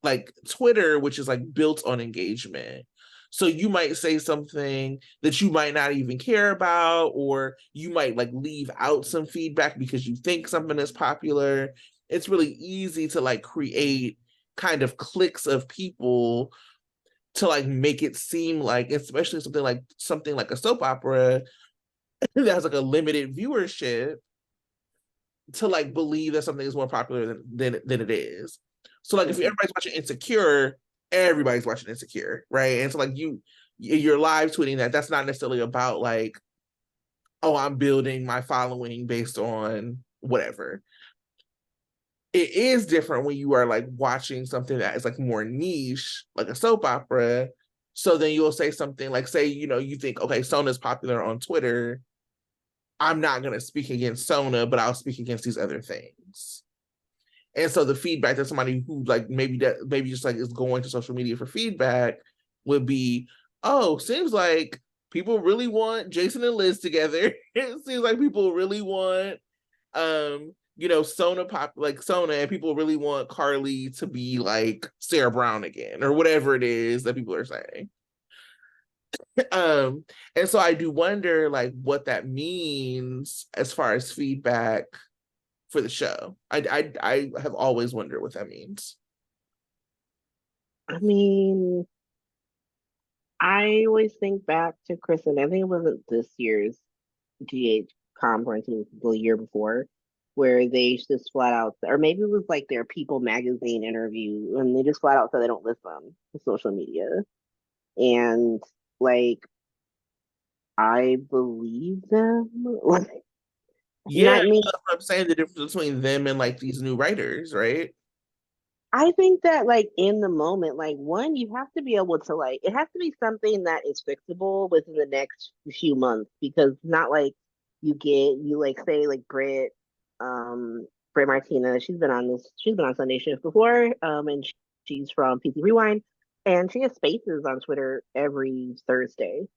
like Twitter, which is like built on engagement. So you might say something that you might not even care about, or you might like leave out some feedback because you think something is popular. It's really easy to like create kind of cliques of people to like make it seem like, especially something like a soap opera that has like a limited viewership, to like believe that something is more popular than it is. So like if Mm-hmm. everybody's watching Insecure, everybody's watching Insecure, right? And so like you're live tweeting that. That's not necessarily about like, oh, I'm building my following based on whatever. It is different when you are like watching something that is like more niche, like a soap opera, So then you'll say something like, say, you think, okay, Sona's popular on Twitter. I'm not going to speak against Sona, but I'll speak against these other things. And so the feedback that somebody who like maybe just like is going to social media for feedback would be, oh, seems like people really want Jason and Liz together. It seems like people really want Sona pop like Sona, and people really want Carly to be like Sarah Brown again, or whatever it is that people are saying. Um, and so I do wonder like what that means as far as feedback for the show. I have always wondered what that means. I mean, I always think back to Kristen. I think it wasn't this year's GH conference, it was the year before, where they just flat out, or maybe it was like their People magazine interview, and they just flat out said they don't listen to social media. And like, I believe them. Like, Yeah, not me. that's what I'm saying. The difference between them and like these new writers, right? I think that like in the moment, like one, you have to be able to like it has to be something that is fixable within the next few months because it's not like you like say like Britt Martina, she's been on Sunday Shift before, and she's from PC Rewind, and she has spaces on Twitter every Thursday,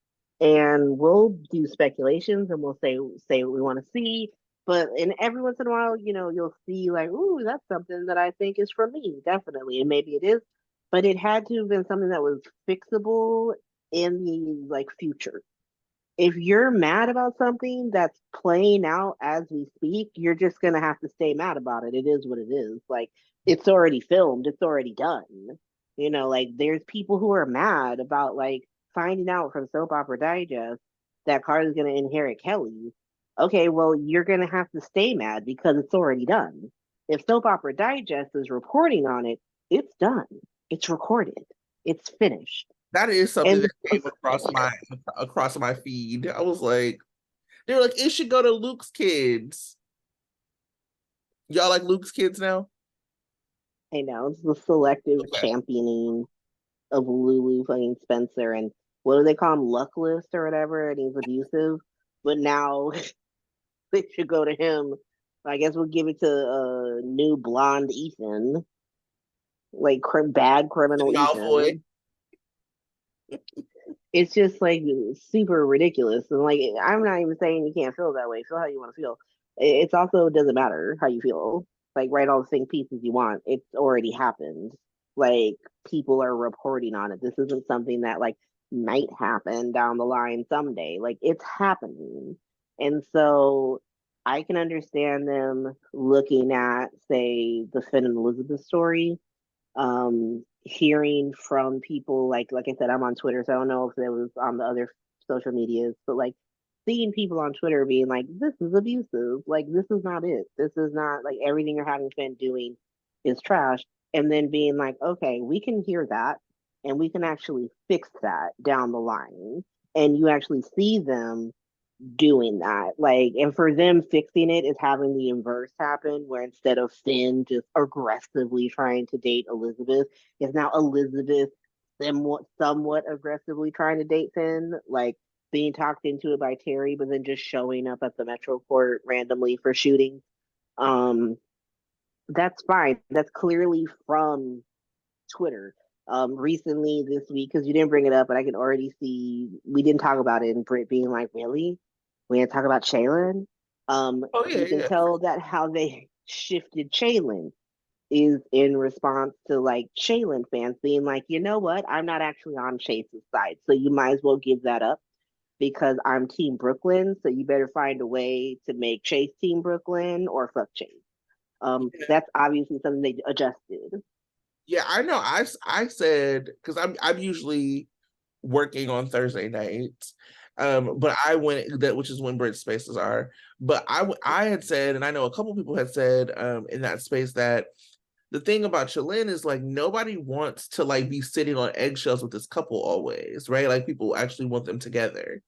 and we'll do speculations and we'll say what we want to see, but and every once in a while, you'll see like, ooh, that's something that I think is for me, definitely. And maybe it is, but it had to have been something that was fixable in the like future. If you're mad about something that's playing out as we speak, you're just gonna have to stay mad about it. It is what it is. Like it's already filmed, it's already done. Like there's people who are mad about like finding out from Soap Opera Digest that Carter's gonna inherit Kelly. Okay, well, you're gonna have to stay mad because it's already done. If Soap Opera Digest is reporting on it, it's done. It's recorded. It's finished. That is something And that came across my feed. I was like, they were like, it should go to Luke's kids. Y'all like Luke's kids now? I know it's the selective Okay. championing of Lulu fucking Spencer and what do they call him, luckless or whatever, and he's abusive. But now it should go to him. I guess we'll give it to new blonde Ethan, like bad criminal Malfoy. Ethan. It's just like super ridiculous, and like I'm not even saying you can't feel that way. Feel how you want to feel. It's also doesn't matter how you feel. Like write all the same pieces you want. It's already happened. Like people are reporting on it. This isn't something that like might happen down the line someday. Like it's happening, and so I can understand them looking at, say, the Finn and Elizabeth story, hearing from people like I said, I'm on Twitter, so I don't know if it was on the other social medias, but like seeing people on Twitter being like, this is abusive, like this is not it, this is not like everything you're having been doing is trash, and then being like, okay, we can hear that and we can actually fix that down the line, and you actually see them doing that. Like, and for them fixing it is having the inverse happen, where instead of Finn just aggressively trying to date Elizabeth, it's now Elizabeth somewhat aggressively trying to date Finn, like being talked into it by Terry, but then just showing up at the Metro Court randomly for shooting. Um, that's fine. That's clearly from Twitter. Recently this week, because you didn't bring it up, but I can already see we didn't talk about it, and Britt being like, "Really? We didn't talk about Shaylin." Oh yeah, You can yeah. tell that how they shifted Shaylin is in response to like Shaylin fans being like, you know what? I'm not actually on Chase's side, so you might as well give that up because I'm Team Brooklyn. So you better find a way to make Chase Team Brooklyn or fuck Chase. That's obviously something they adjusted. Yeah, I know. I said because I'm usually working on Thursday nights, but I went that which is when Brit spaces are. But I had said, and I know a couple people had said in that space that the thing about Chalene is like nobody wants to like be sitting on eggshells with this couple always, right? Like people actually want them together.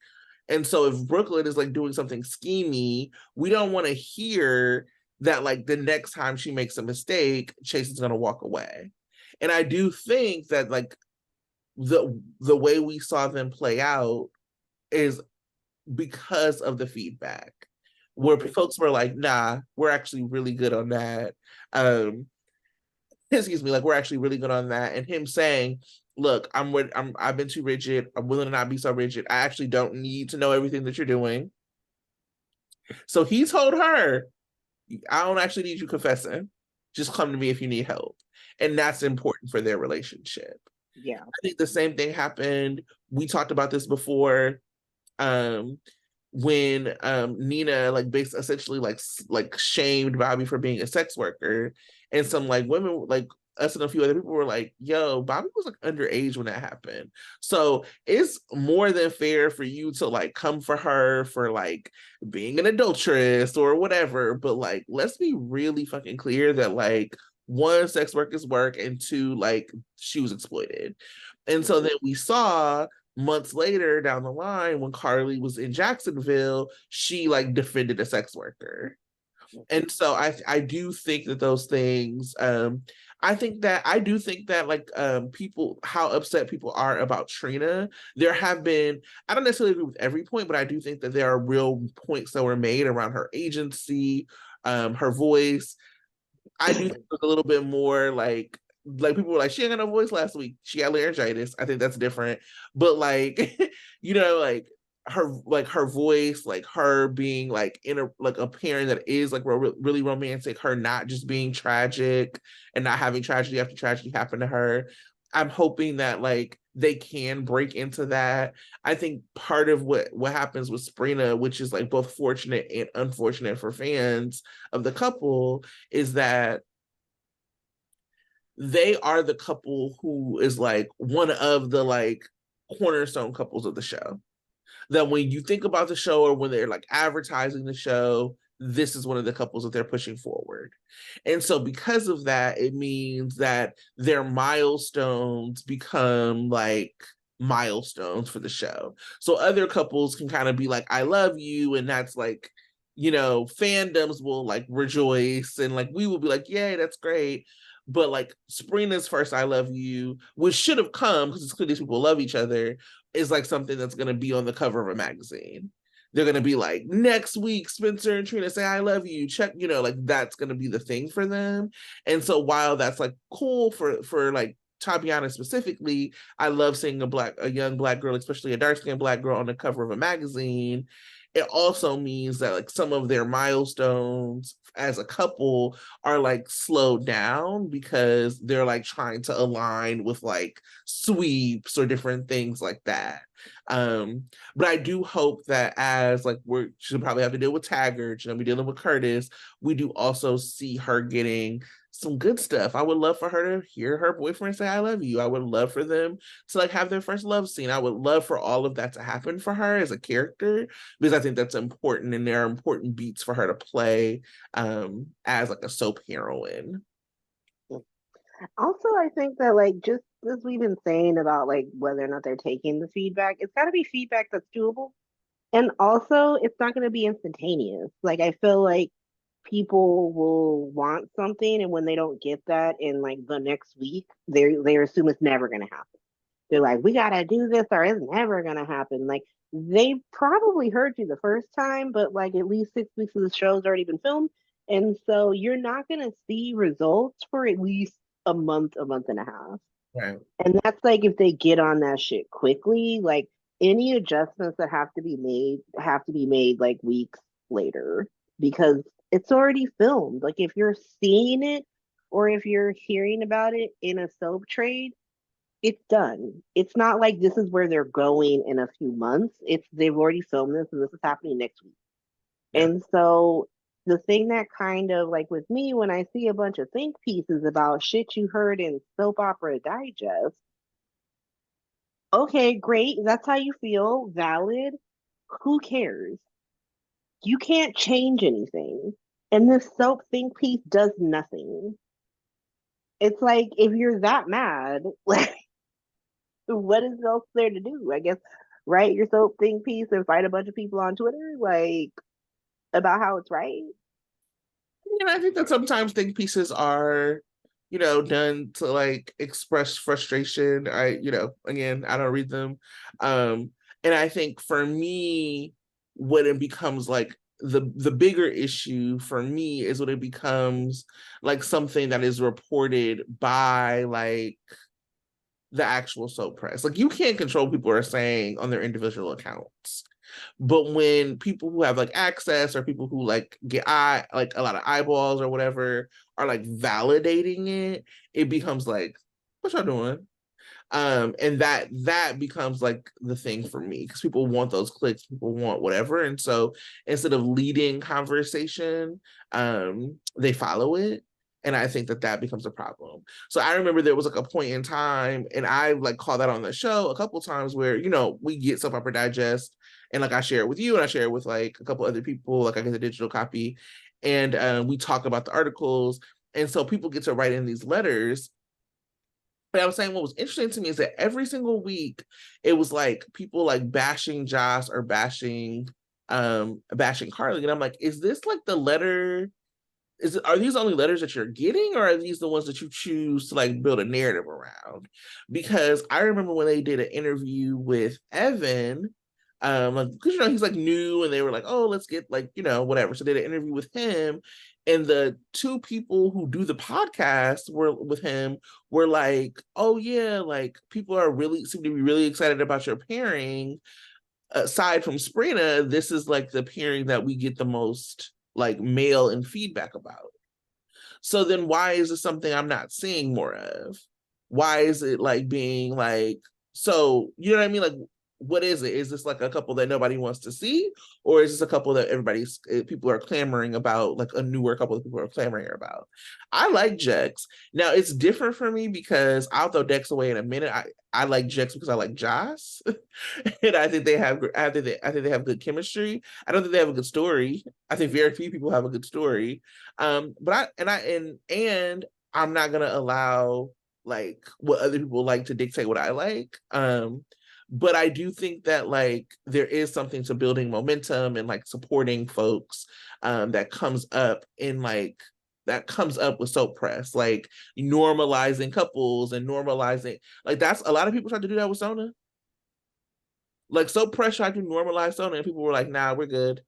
And so if Brooklyn is like doing something schemy, we don't want to hear that like the next time she makes a mistake, Chase is gonna walk away. And I do think that like the way we saw them play out is because of the feedback, where Mhm. folks were like, nah, we're actually really good on that. Um, excuse me, like we're actually really good on that. And him saying, look, I've been too rigid. I'm willing to not be so rigid. I actually don't need to know everything that you're doing. So he told her, I don't actually need you confessing. Just come to me if you need help. And that's important for their relationship. Yeah. I think the same thing happened. We talked about this before. Um, when Nina like essentially like shamed Bobby for being a sex worker, and some like women like us and a few other people were like, "Yo, Bobby was like underage when that happened." So it's more than fair for you to like come for her for like being an adulteress or whatever. But like, let's be really fucking clear that like one, sex work is work, and two, like she was exploited. And so Mhm. then we saw months later down the line when Carly was in Jacksonville, she like defended a sex worker. And so I do think that those things I do think that like people how upset people are about Trina. There have been, I don't necessarily agree with every point, but I do think that there are real points that were made around her agency, her voice. I do think it was a little bit more like people were like, she ain't got no voice last week. She got laryngitis. I think that's different. But like, like her voice, like her being like in a like a parent that is like really romantic, her not just being tragic and not having tragedy after tragedy happen to her. I'm hoping that like they can break into that. I think part of what happens with Sprina, which is like both fortunate and unfortunate for fans of the couple, is that they are the couple who is like one of the like cornerstone couples of the show. That when you think about the show or when they're like advertising the show, this is one of the couples that they're pushing forward. And so because of that, it means that their milestones become like milestones for the show. So other couples can kind of be like, I love you. And that's like, fandoms will like rejoice and like we will be like, yay, that's great. But like Sprina's first I love you, which should have come because it's clear these people love each other, is like something that's going to be on the cover of a magazine. They're going to be like, next week, Spencer and Trina say, I love you. Check, like that's going to be the thing for them. And so while that's like cool for like Tabiana specifically, I love seeing a young black girl, especially a dark-skinned black girl on the cover of a magazine. It also means that like some of their milestones as a couple are like slowed down because they're like trying to align with like sweeps or different things like that. Um, but I do hope that as like we should probably have to deal with Taggart, be dealing with Curtis, we do also see her getting some good stuff. I would love for her to hear her boyfriend say I love you. I would love for them to like have their first love scene. I would love for all of that to happen for her as a character because I think that's important and there are important beats for her to play as like a soap heroine. Also, I think that like just as we've been saying about like whether or not they're taking the feedback, it's got to be feedback that's doable. And also, it's not going to be instantaneous. Like I feel like people will want something, and when they don't get that in like the next week, they assume it's never going to happen. They're like, we got to do this, or it's never going to happen. Like they probably heard you the first time, but like at least 6 weeks of the show's already been filmed, and so you're not going to see results for at least a month and a half. Right. And that's like if they get on that shit quickly, like any adjustments that have to be made like weeks later because it's already filmed. Like if you're seeing it or if you're hearing about it in a soap trade, it's done. It's not like this is where they're going in a few months. It's they've already filmed this and this is happening next week. Yeah. And so the thing that kind of like with me when I see a bunch of think pieces about shit you heard in soap opera digest, okay, great. That's how you feel. Valid. Who cares? You can't change anything. And this soap think piece does nothing. It's like if you're that mad, like what is else there to do? I guess write your soap think piece and fight a bunch of people on Twitter, like about how it's right. And I think that sometimes think pieces are done to like express frustration. Again, I don't read them. And I think for me, when it becomes like the bigger issue for me is when it becomes like something that is reported by like the actual soap press. Like you can't control what people are saying on their individual accounts. But when people who have like access or people who like get like a lot of eyeballs or whatever are like validating it, it becomes like, what y'all doing? And that becomes like the thing for me because people want those clicks, people want whatever. And so instead of leading conversation, they follow it. And I think that becomes a problem. So I remember there was like a point in time, and I like called that on the show a couple times where, we get Soap Opera Digest, and like I share it with you and I share it with like a couple other people, like I get the digital copy, and we talk about the articles. And so people get to write in these letters, but I was saying what was interesting to me is that every single week it was like people like bashing Joss or bashing Carly. And I'm like, is this like the letter? Are these only letters that you're getting, or are these the ones that you choose to like build a narrative around? Because I remember when they did an interview with Evan, like because he's like new, and they were like, oh, let's get like whatever. So they did an interview with him, and the two people who do the podcast were with him were like, oh yeah, like people are really seem to be really excited about your pairing. Aside from Sprina, this is like the pairing that we get the most like mail and feedback about. So then why is this something I'm not seeing more of? Why is it like being like, so you know what I mean? Like, what is it? Is this like a couple that nobody wants to see? Or is this a couple that people are clamoring about, like a newer couple that people are clamoring about? I like Jex. Now it's different for me because I'll throw Dex away in a minute. I like Jex because I like Joss. And I think they have good chemistry. I don't think they have a good story. I think very few people have a good story. But I'm not gonna allow like what other people like to dictate what I like. But I do think that like there is something to building momentum and like supporting folks that comes up with soap press, like normalizing couples and normalizing like that's a lot of people tried to do that with Sona. Like soap press tried to normalize Sona, and people were like, "Nah, we're good."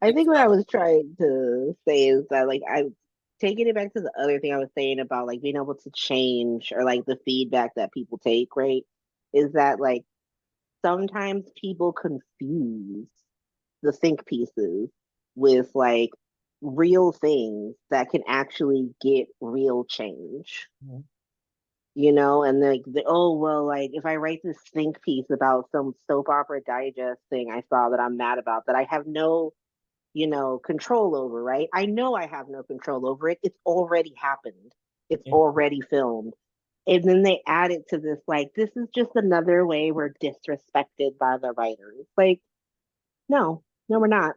I think what I was trying to say is that like I taking it back to the other thing I was saying about like being able to change or like the feedback that people take, right? Is that like sometimes people confuse the think pieces with like real things that can actually get real change. Mhm. And like oh well, like if I write this think piece about some soap opera digest thing I saw that I'm mad about that I have no control over, right? I know I have no control over it. It's already happened. It's already filmed. And then they add it to this, like, this is just another way we're disrespected by the writers. Like, no, no, we're not.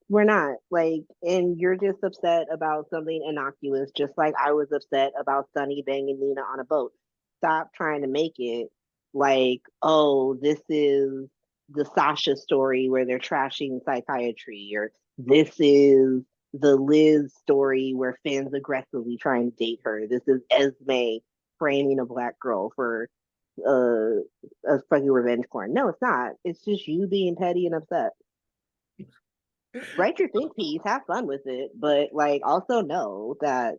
We're not. Like, and you're just upset about something innocuous, just like I was upset about Sunny banging Nina on a boat. Stop trying to make it like, oh, this is the Sasha story where they're trashing psychiatry, or this is the Liz story where fans aggressively trying to date her. This is Esme framing a black girl for a fucking revenge porn. No, it's not. It's just you being petty and upset. Write your think piece, have fun with it, but like also know that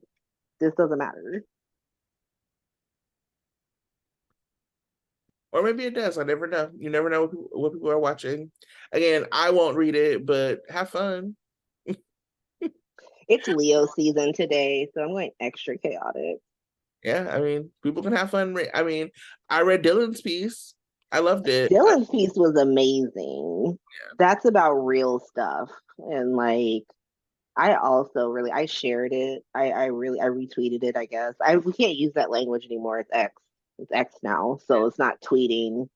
this doesn't matter. Or maybe it does. I never know. You never know what people are watching. Again, I won't read it, but have fun. It's Leo season today, so I'm going extra chaotic. Yeah, I mean, people can have fun. I mean, I read Dylan's piece. I loved it. Dylan's piece was amazing. That's about real stuff. And like I also really I shared it. I retweeted it, I guess. We can't use that language anymore. It's X. It's X now. So it's not tweeting,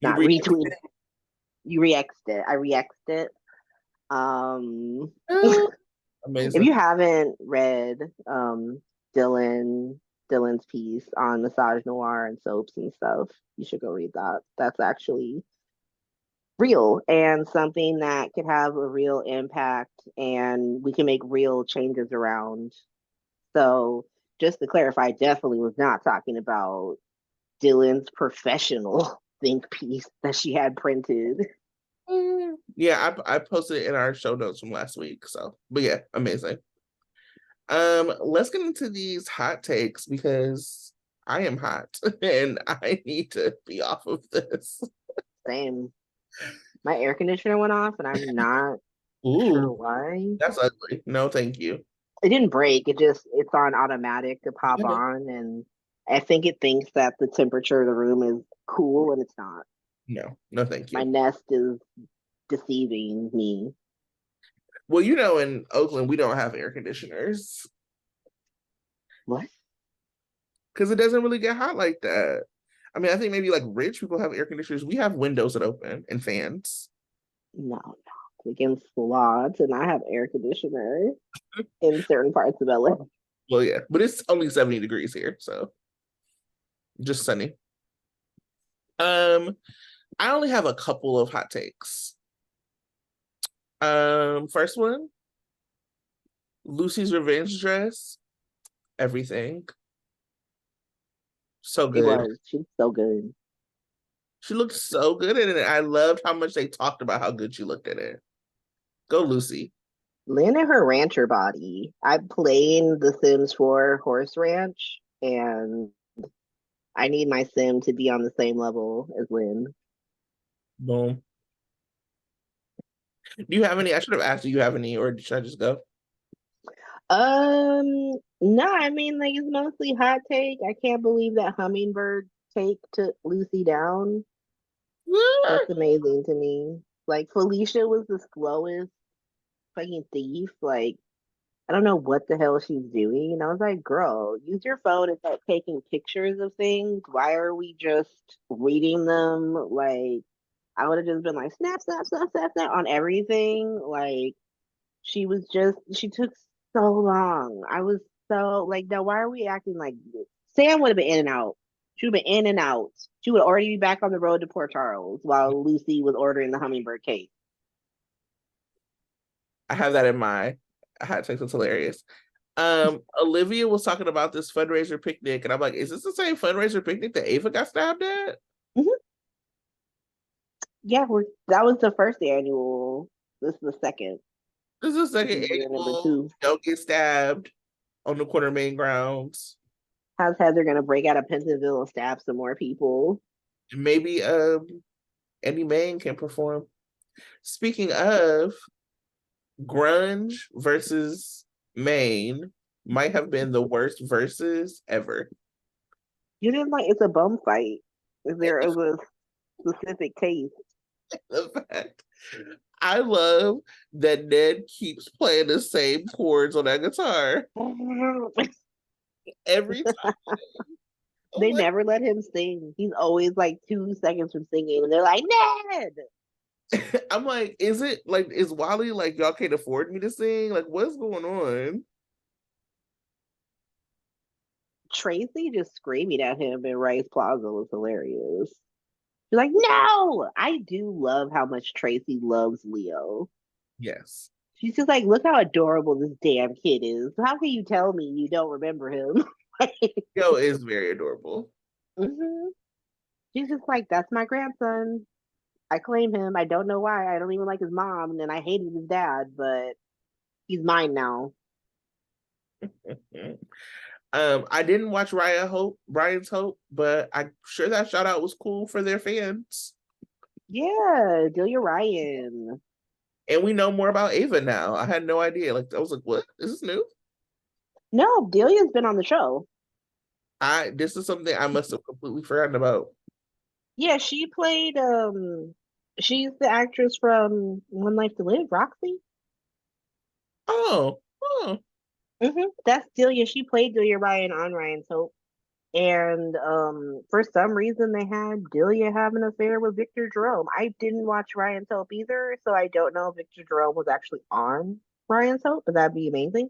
You not read retweeting. You reaxed it. I reaxed it. Um if amazing. you haven't read Dylan Dylan's piece on massage noir and soaps and stuff, you should go read that. That's actually real and something that could have a real impact and we can make real changes around. So just to clarify, I definitely was not talking about Dylan's professional think piece that she had printed. Yeah, I posted it in our show notes from last week. So, but yeah, amazing. Let's get into these hot takes because I am hot and I need to be off of this. Same. My air conditioner went off and I'm not sure Ooh, why. that's ugly. No, thank you. It didn't break. It's on automatic to pop on and I think it thinks that the temperature of the room is cool and it's not. No, no, thank My you. Nest is deceiving me. Well, in Oakland, we don't have air conditioners What? because it doesn't really get hot like that. I mean, I think maybe like rich people have air conditioners. We have windows that open and fans. No. Against the law to not have air conditioner in certain parts of LA. Well, yeah, but it's only 70 degrees here, so just sunny. Um, I only have a couple of hot takes. First one, Lucy's revenge dress, everything. So It good. was. She's so good. She looked so good in it. I loved how much they talked about how good she looked in it. Go, Lucy. Lynn and her rancher body. I played The Sims 4 Horse Ranch, and I need my sim to be on the same level as Lynn. Boom. Do you have any? I should have asked, do you have any, or should I just go? No, I mean, like, it's mostly hot take. I can't believe that Hummingbird take took Lucy down. That's amazing to me. Like, Felicia was the slowest fucking thief. Like, I don't know what the hell she's doing. And I was like, girl, use your phone and start taking pictures of things. Why are we just reading them? Like, I would have just been like, snap, snap, snap, snap, snap on everything. Like, she took so long. I was so like, now why are we acting like this? Sam would have been in and out. She would have been in and out. She would already be back on the road to Port Charles while Lucy was ordering the hummingbird cake. I have that in my hot takes. It's hilarious. Olivia was talking about this fundraiser picnic, and I'm like, is this the same fundraiser picnic that Ava got stabbed at? Mhm. Yeah, that was the first annual. This is the second. This is the This second is year number annual. two. Don't get stabbed on the corner main grounds. How's Heather gonna break out of Pentonville and stab some more people? Maybe Eddie Maine can perform. Speaking of, grunge versus Maine might have been the worst verses ever. You didn't like it's a bum fight. Is there a specific taste? The fact I love that Ned keeps playing the same chords on that guitar every time. I'm They like, never let him sing. He's always like 2 seconds from singing, and they're like, Ned! I'm like, is it like is Wally like y'all can't afford me to sing? Like, what's going on? Tracy just screaming at him in Rice Plaza was hilarious. She's like, no! I do love how much Tracy loves Leo. Yes, She's just like, look how adorable this damn kid is. How can you tell me you don't remember him? Yo is very adorable. Mhm. She's just like, that's my grandson. I claim him. I don't know why. I don't even like his mom, and I hated his dad, but he's mine now. I didn't watch Ryan's Hope, but I'm sure that shout out was cool for their fans. Yeah, Delia Ryan. And we know more about Ava now. I had no idea. Like I was like, what? Is this new? No, Delia's been on the show. I this is something I must have completely forgotten about. Yeah, she played she's the actress from One Life to Live, Roxy. Oh, oh. That's Delia. She played Delia Ryan on Ryan's Hope. And for some reason they had Delia have an affair with Victor Jerome. I didn't watch Ryan's Hope either, so I don't know if Victor Jerome was actually on Ryan's Hope, but that'd be amazing.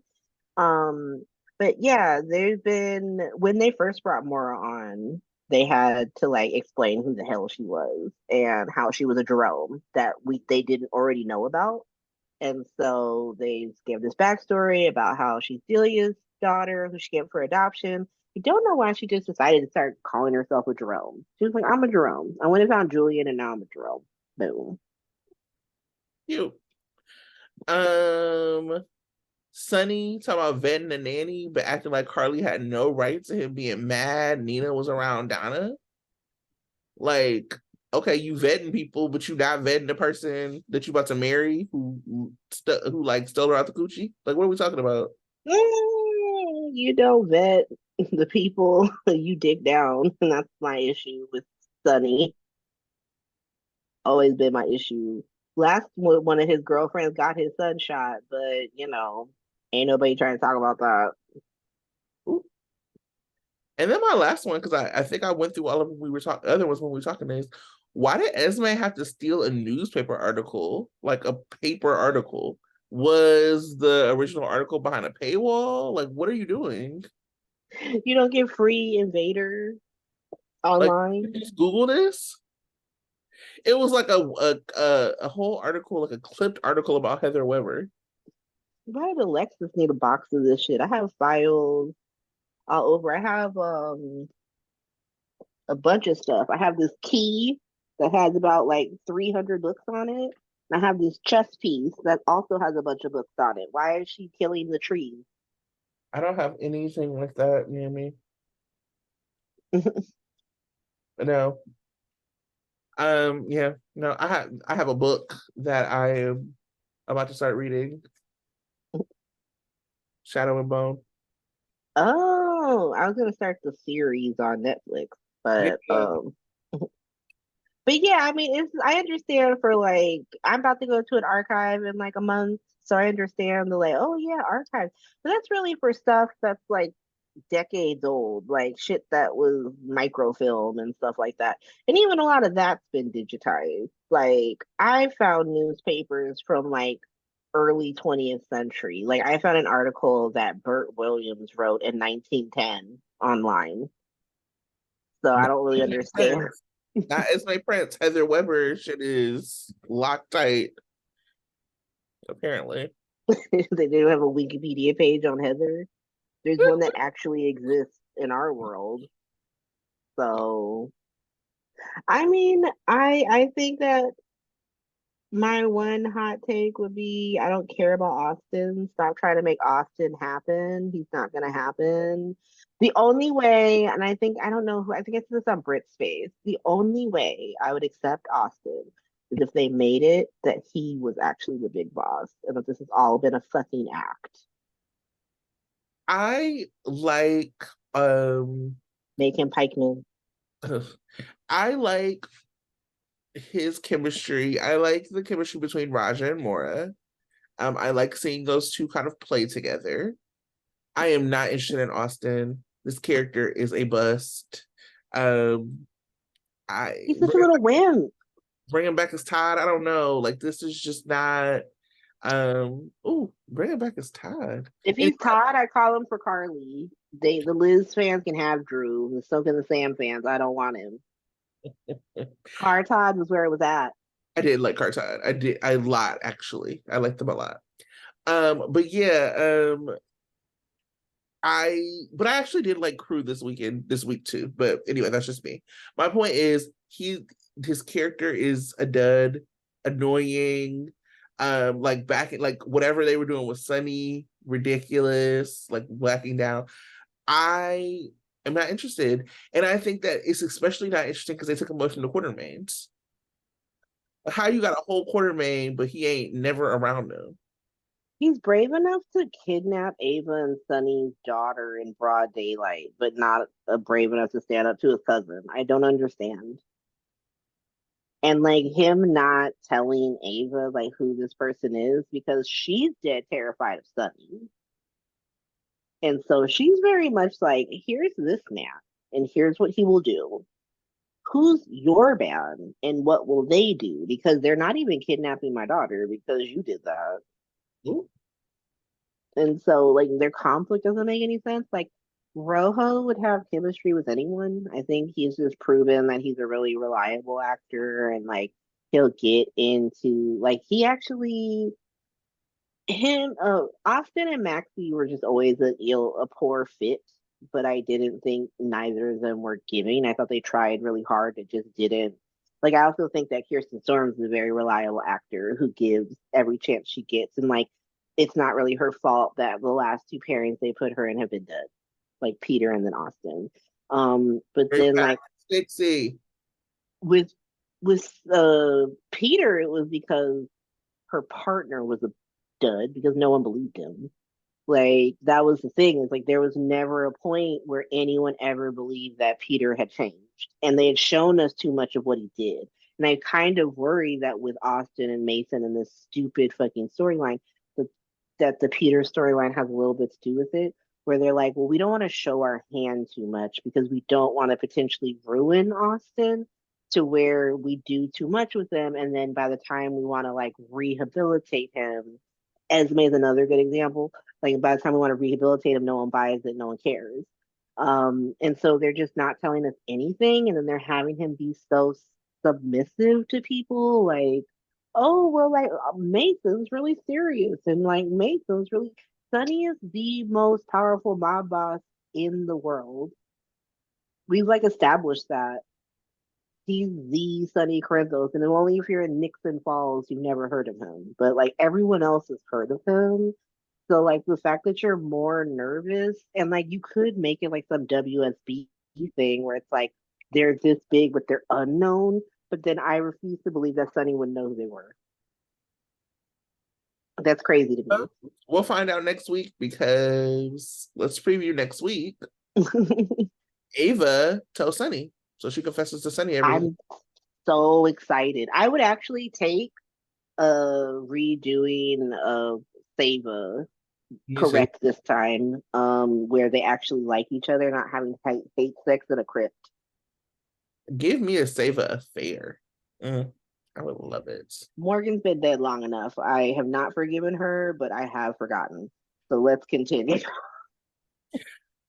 Um, but yeah, there's been when they first brought Maura on. they had to like explain who the hell she was and how she was a Jerome that they didn't already know about. And so they gave this backstory about how she's Delia's daughter, who she gave for adoption. We don't know why she just decided to start calling herself a Jerome. She was like, I'm a Jerome. I went and found Julian and now I'm a Jerome. Boom. Cute. Um, Sonny talking about vetting the nanny, but acting like Carly had no right to him being mad. Nina was around Donna. Like, okay, you vetting people, but you not vetting the person that you about to marry who like stole her out the coochie. Like, what are we talking about? You don't vet the people you dig down. And that's my issue with Sonny. Always been my issue. Last one of his girlfriends got his son shot, but ain't nobody trying to talk about that. Ooh. And then my last one, because I think I went through all of them we were talking other ones when we were talking is why did Esme have to steal a newspaper article, like a paper article? Was the original article behind a paywall? Like, what are you doing? You don't get free Invader Like, online. just Google this. It was like a whole article, like a clipped article about Heather Weber. Why did Alexis need a box of this shit? I have files all over. I have a bunch of stuff. I have this key that has about like 300 books on it. And I have this chess piece that also has a bunch of books on it. Why is she killing the trees? I don't have anything like that near me. No. Yeah, no, I have a book that I am about to start reading, Shadow and Bone. Oh, I was gonna start the series on Netflix, but Yeah. but yeah, I mean, I understand for like I'm about to go to an archive in like a month, so I understand the like, oh yeah, archive, but that's really for stuff that's like decades old, like shit that was microfilm and stuff like that. And even a lot of that's been digitized. Like I found newspapers from like early 20th century. Like I found an article that Bert Williams wrote in 1910 online. So I Not don't really Esme understand. Prince. Not Esme Prince. Heather Weber shit is locked tight, apparently. They do have a Wikipedia page on Heather. There's one that actually exists in our world. So I mean, I think that my one hot take would be I don't care about Austin. Stop trying to make Austin happen. He's not gonna happen. The only way, and I don't know who I think it's this on Brit Space. The only way I would accept Austin is if they made it that he was actually the big boss and that this has all been a fucking act. I like Make him Pikeman. I like his chemistry. I like the chemistry between Raja and Mora. I like seeing those two kind of play together. I am not interested in Austin. This character is a bust. Um, I He's such a little wimp. bring him back as Todd. I don't know. Like this is just not. Bring him back as Todd. If And he's Todd, I call him for Carly. The Liz fans can have Drew. The So Can the Sam fans, I don't want him. Car Todd was where it was at. I did like Car Todd. I did a lot actually. I liked them a lot. But yeah, but I actually did like Crew this week too. But anyway, that's just me. My point is his character is a dud, annoying, like back like whatever they were doing with Sunny, ridiculous, like whacking down. I am not interested. And I think that it's especially not interesting because they took him away from the Quartermains. How you got a whole Quartermain, but he ain't never around them. He's brave enough to kidnap Ava and Sunny's daughter in broad daylight, but not brave enough to stand up to his cousin. I don't understand. And like him not telling Ava like who this person is because she's dead terrified of Sunny. And so she's very much like, here's this man, and here's what he will do. Who's your band, and what will they do? Because they're not even kidnapping my daughter because you did that. Ooh. And so, like, their conflict doesn't make any sense. Like, Rojo would have chemistry with anyone. I think he's just proven that he's a really reliable actor and like he'll get into like he actually him Austin and Maxie were just always a poor fit, but I didn't think neither of them were giving. I thought they tried really hard, it just didn't. Like I also think that Kirsten Storms is a very reliable actor who gives every chance she gets, and like it's not really her fault that the last two pairings they put her in have been done, like Peter and then Austin. But Bring then back like Dixie. with Peter, it was because her partner was a dud because no one believed him. Like that was the thing. Is like there was never a point where anyone ever believed that Peter had changed. And they had shown us too much of what he did. And I kind of worry that with Austin and Mason and this stupid fucking storyline, that the Peter storyline has a little bit to do with it, where they're like, well, we don't want to show our hand too much because we don't want to potentially ruin Austin to where we do too much with him. And then by the time we want to like rehabilitate him, Esme is another good example. Like by the time we want to rehabilitate him, no one buys it, no one cares. And so they're just not telling us anything, and then they're having him be so submissive to people. Like, oh well, like Mason's really serious, and like Mason's really Sonny is the most powerful mob boss in the world. We've like established that he's the Sonny Corinthos, and only if you're in Nixon Falls, you've never heard of him. But like everyone else has heard of him. So like the fact that you're more nervous and like you could make it like some WSB thing where it's like they're this big but they're unknown. But then I refuse to believe that Sonny would know who they were. That's crazy to me. We'll find out next week because let's preview next week. Ava tells Sunny, so she confesses to Sunny every week. I'm so excited. I would actually take redoing of Sava You say, correct this time, where they actually like each other, not having hate sex in a crypt. give me a Sava affair. Mm, I would love it. Morgan's been dead long enough. I have not forgiven her, but I have forgotten. So let's continue.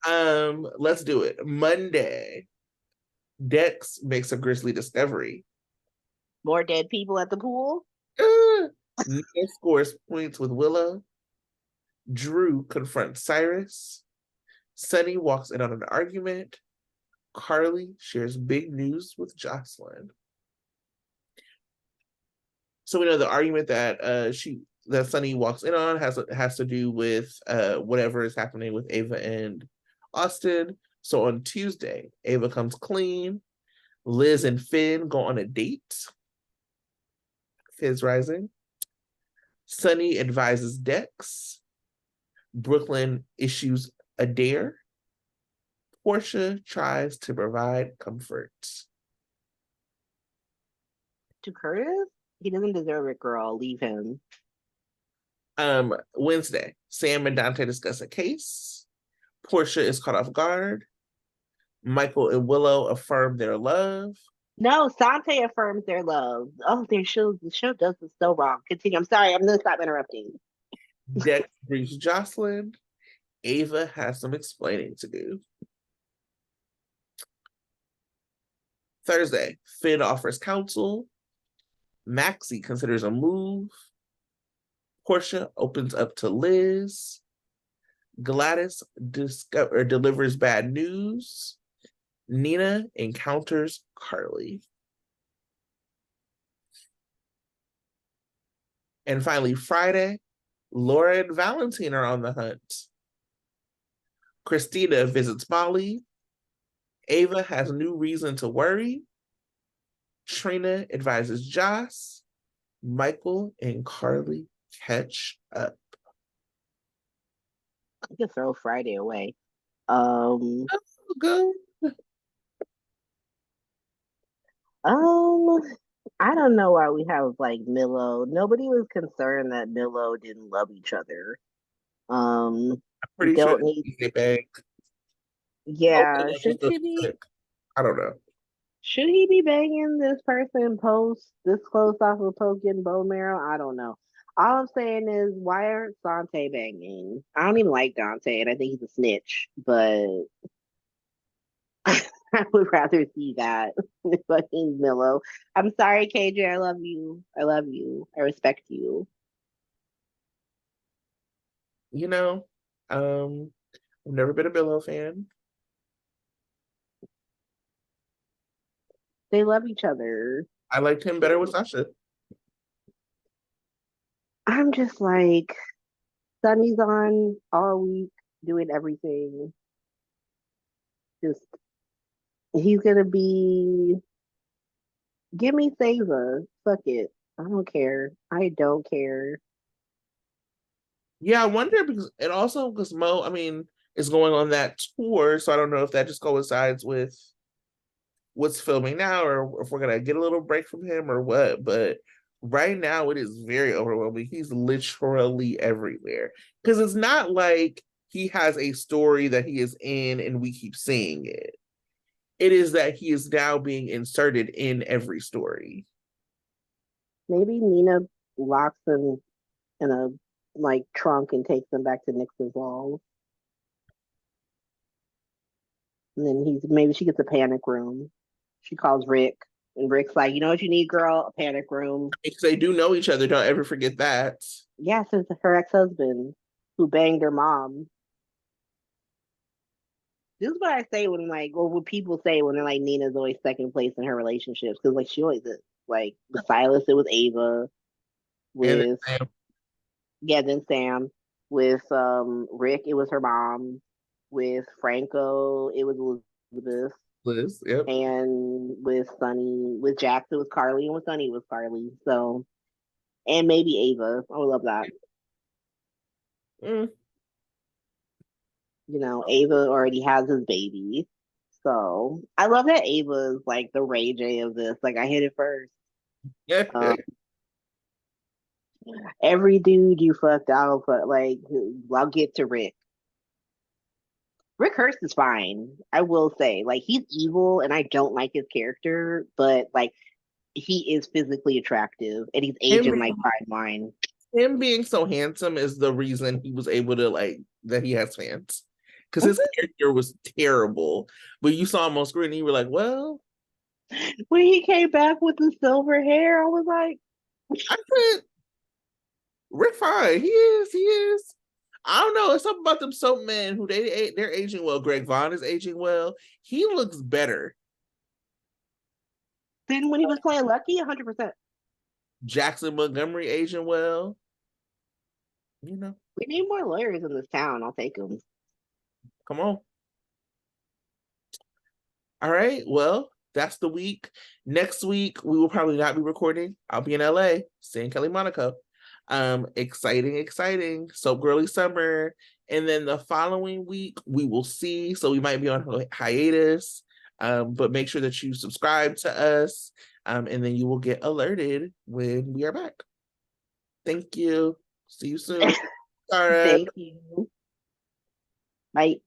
Let's do it. Monday, Dex makes a grisly discovery. More dead people at the pool. Nia scores points with Willow. Drew confronts Cyrus. Sunny walks in on an argument. Carly shares big news with Jocelyn. So we know the argument that that Sunny walks in on has to do with whatever is happening with Ava and Austin. So on Tuesday, Ava comes clean. Liz and Finn go on a date. Fizz rising. Sunny advises Dex. Brooklyn issues a dare. Portia tries to provide comfort. To Curtis? He doesn't deserve it, girl. Leave him. Wednesday, Sam and Dante discuss a case. Portia is caught off guard. Michael and Willow affirm their love. No, Sante affirms their love. Oh, the show does this so wrong. Continue. I'm sorry. I'm gonna stop interrupting. Dex briefs Jocelyn. Ava has some explaining to do. Thursday, Finn offers counsel. Maxie considers a move. Portia opens up to Liz. Gladys delivers bad news. Nina encounters Carly. And finally, Friday, Laura and Valentine are on the hunt. Christina visits Molly. Ava has new reason to worry. Trina advises Joss. Michael and Carly catch up. I can throw Friday away. Um, Oh, go. um, I don't know why we have like Milo. Nobody was concerned that Milo didn't love each other. I'm We pretty sure don't need. they bang. Okay, Yeah, that's just a trick. I don't know. should he be banging this person post this close off of post getting bone marrow? I don't know. All I'm saying is, why aren't Sante banging? I don't even like Dante, and I think he's a snitch, but I would rather see that than fucking Milo. I'm sorry, KJ. I love you. I love you. I respect you. You know, I've never been a Billow fan. They love each other. I liked him better with Sasha. I'm just like, Sunny's on all week doing everything. Just, he's gonna be, give me Sava. Fuck it. I don't care. I don't care. Yeah, I wonder because it also because Mo, I mean, is going on that tour, so I don't know if that just coincides with what's filming now or if we're gonna get a little break from him or what. But right now it is very overwhelming. He's literally everywhere. Because it's not like he has a story that he is in and we keep seeing it. It is that he is now being inserted in every story. Maybe Nina locks him in a like trunk and takes him back to Nix's walls. And then he's maybe she gets a panic room. She calls Rick, and Rick's like, "You know what you need, girl? A panic room." Because they do know each other, don't ever forget that. Yes, it's her ex-husband who banged her mom. This is what I say when like, or what people say when they're like, Nina's always second place in her relationships because like she always is. Like with Silas, it was Ava. And With then yeah, then Sam. With Rick, it was her mom. With Franco, it was Elizabeth. Liz, yep. And with Sunny, with Jax, it was Carly, and with Sunny, it was Carly. So, and maybe Ava. I would love that. Mm. You know, Ava already has his baby. So I love that Ava is like the Ray J of this. Like I hit it first. Um, every dude you fucked, I'll get to Rick. Rick Hurst is fine. I will say, like he's evil, and I don't like his character, but like he is physically attractive, and he's him aging like being fine wine. him being so handsome is the reason he was able to like that he has fans. Because his character was terrible. But you saw him on screen and you were like, well, When he came back with the silver hair, I was like, I could Rick fine. He is. I don't know. It's something about them soap men who they're aging well. Greg Vaughn is aging well. He looks better. then when he was playing Lucky, 100%. Jackson Montgomery aging well. You know, We need more lawyers in this town. I'll take them. come on. All right. Well, that's the week. Next week, we will probably not be recording. I'll be in LA seeing Kelly Monaco. Exciting, exciting. Soap Girly Summer. And then the following week, we will see. So we might be on hiatus. But make sure that you subscribe to us. And then you will get alerted when we are back. Thank you. See you soon. All right. Thank you. Bye.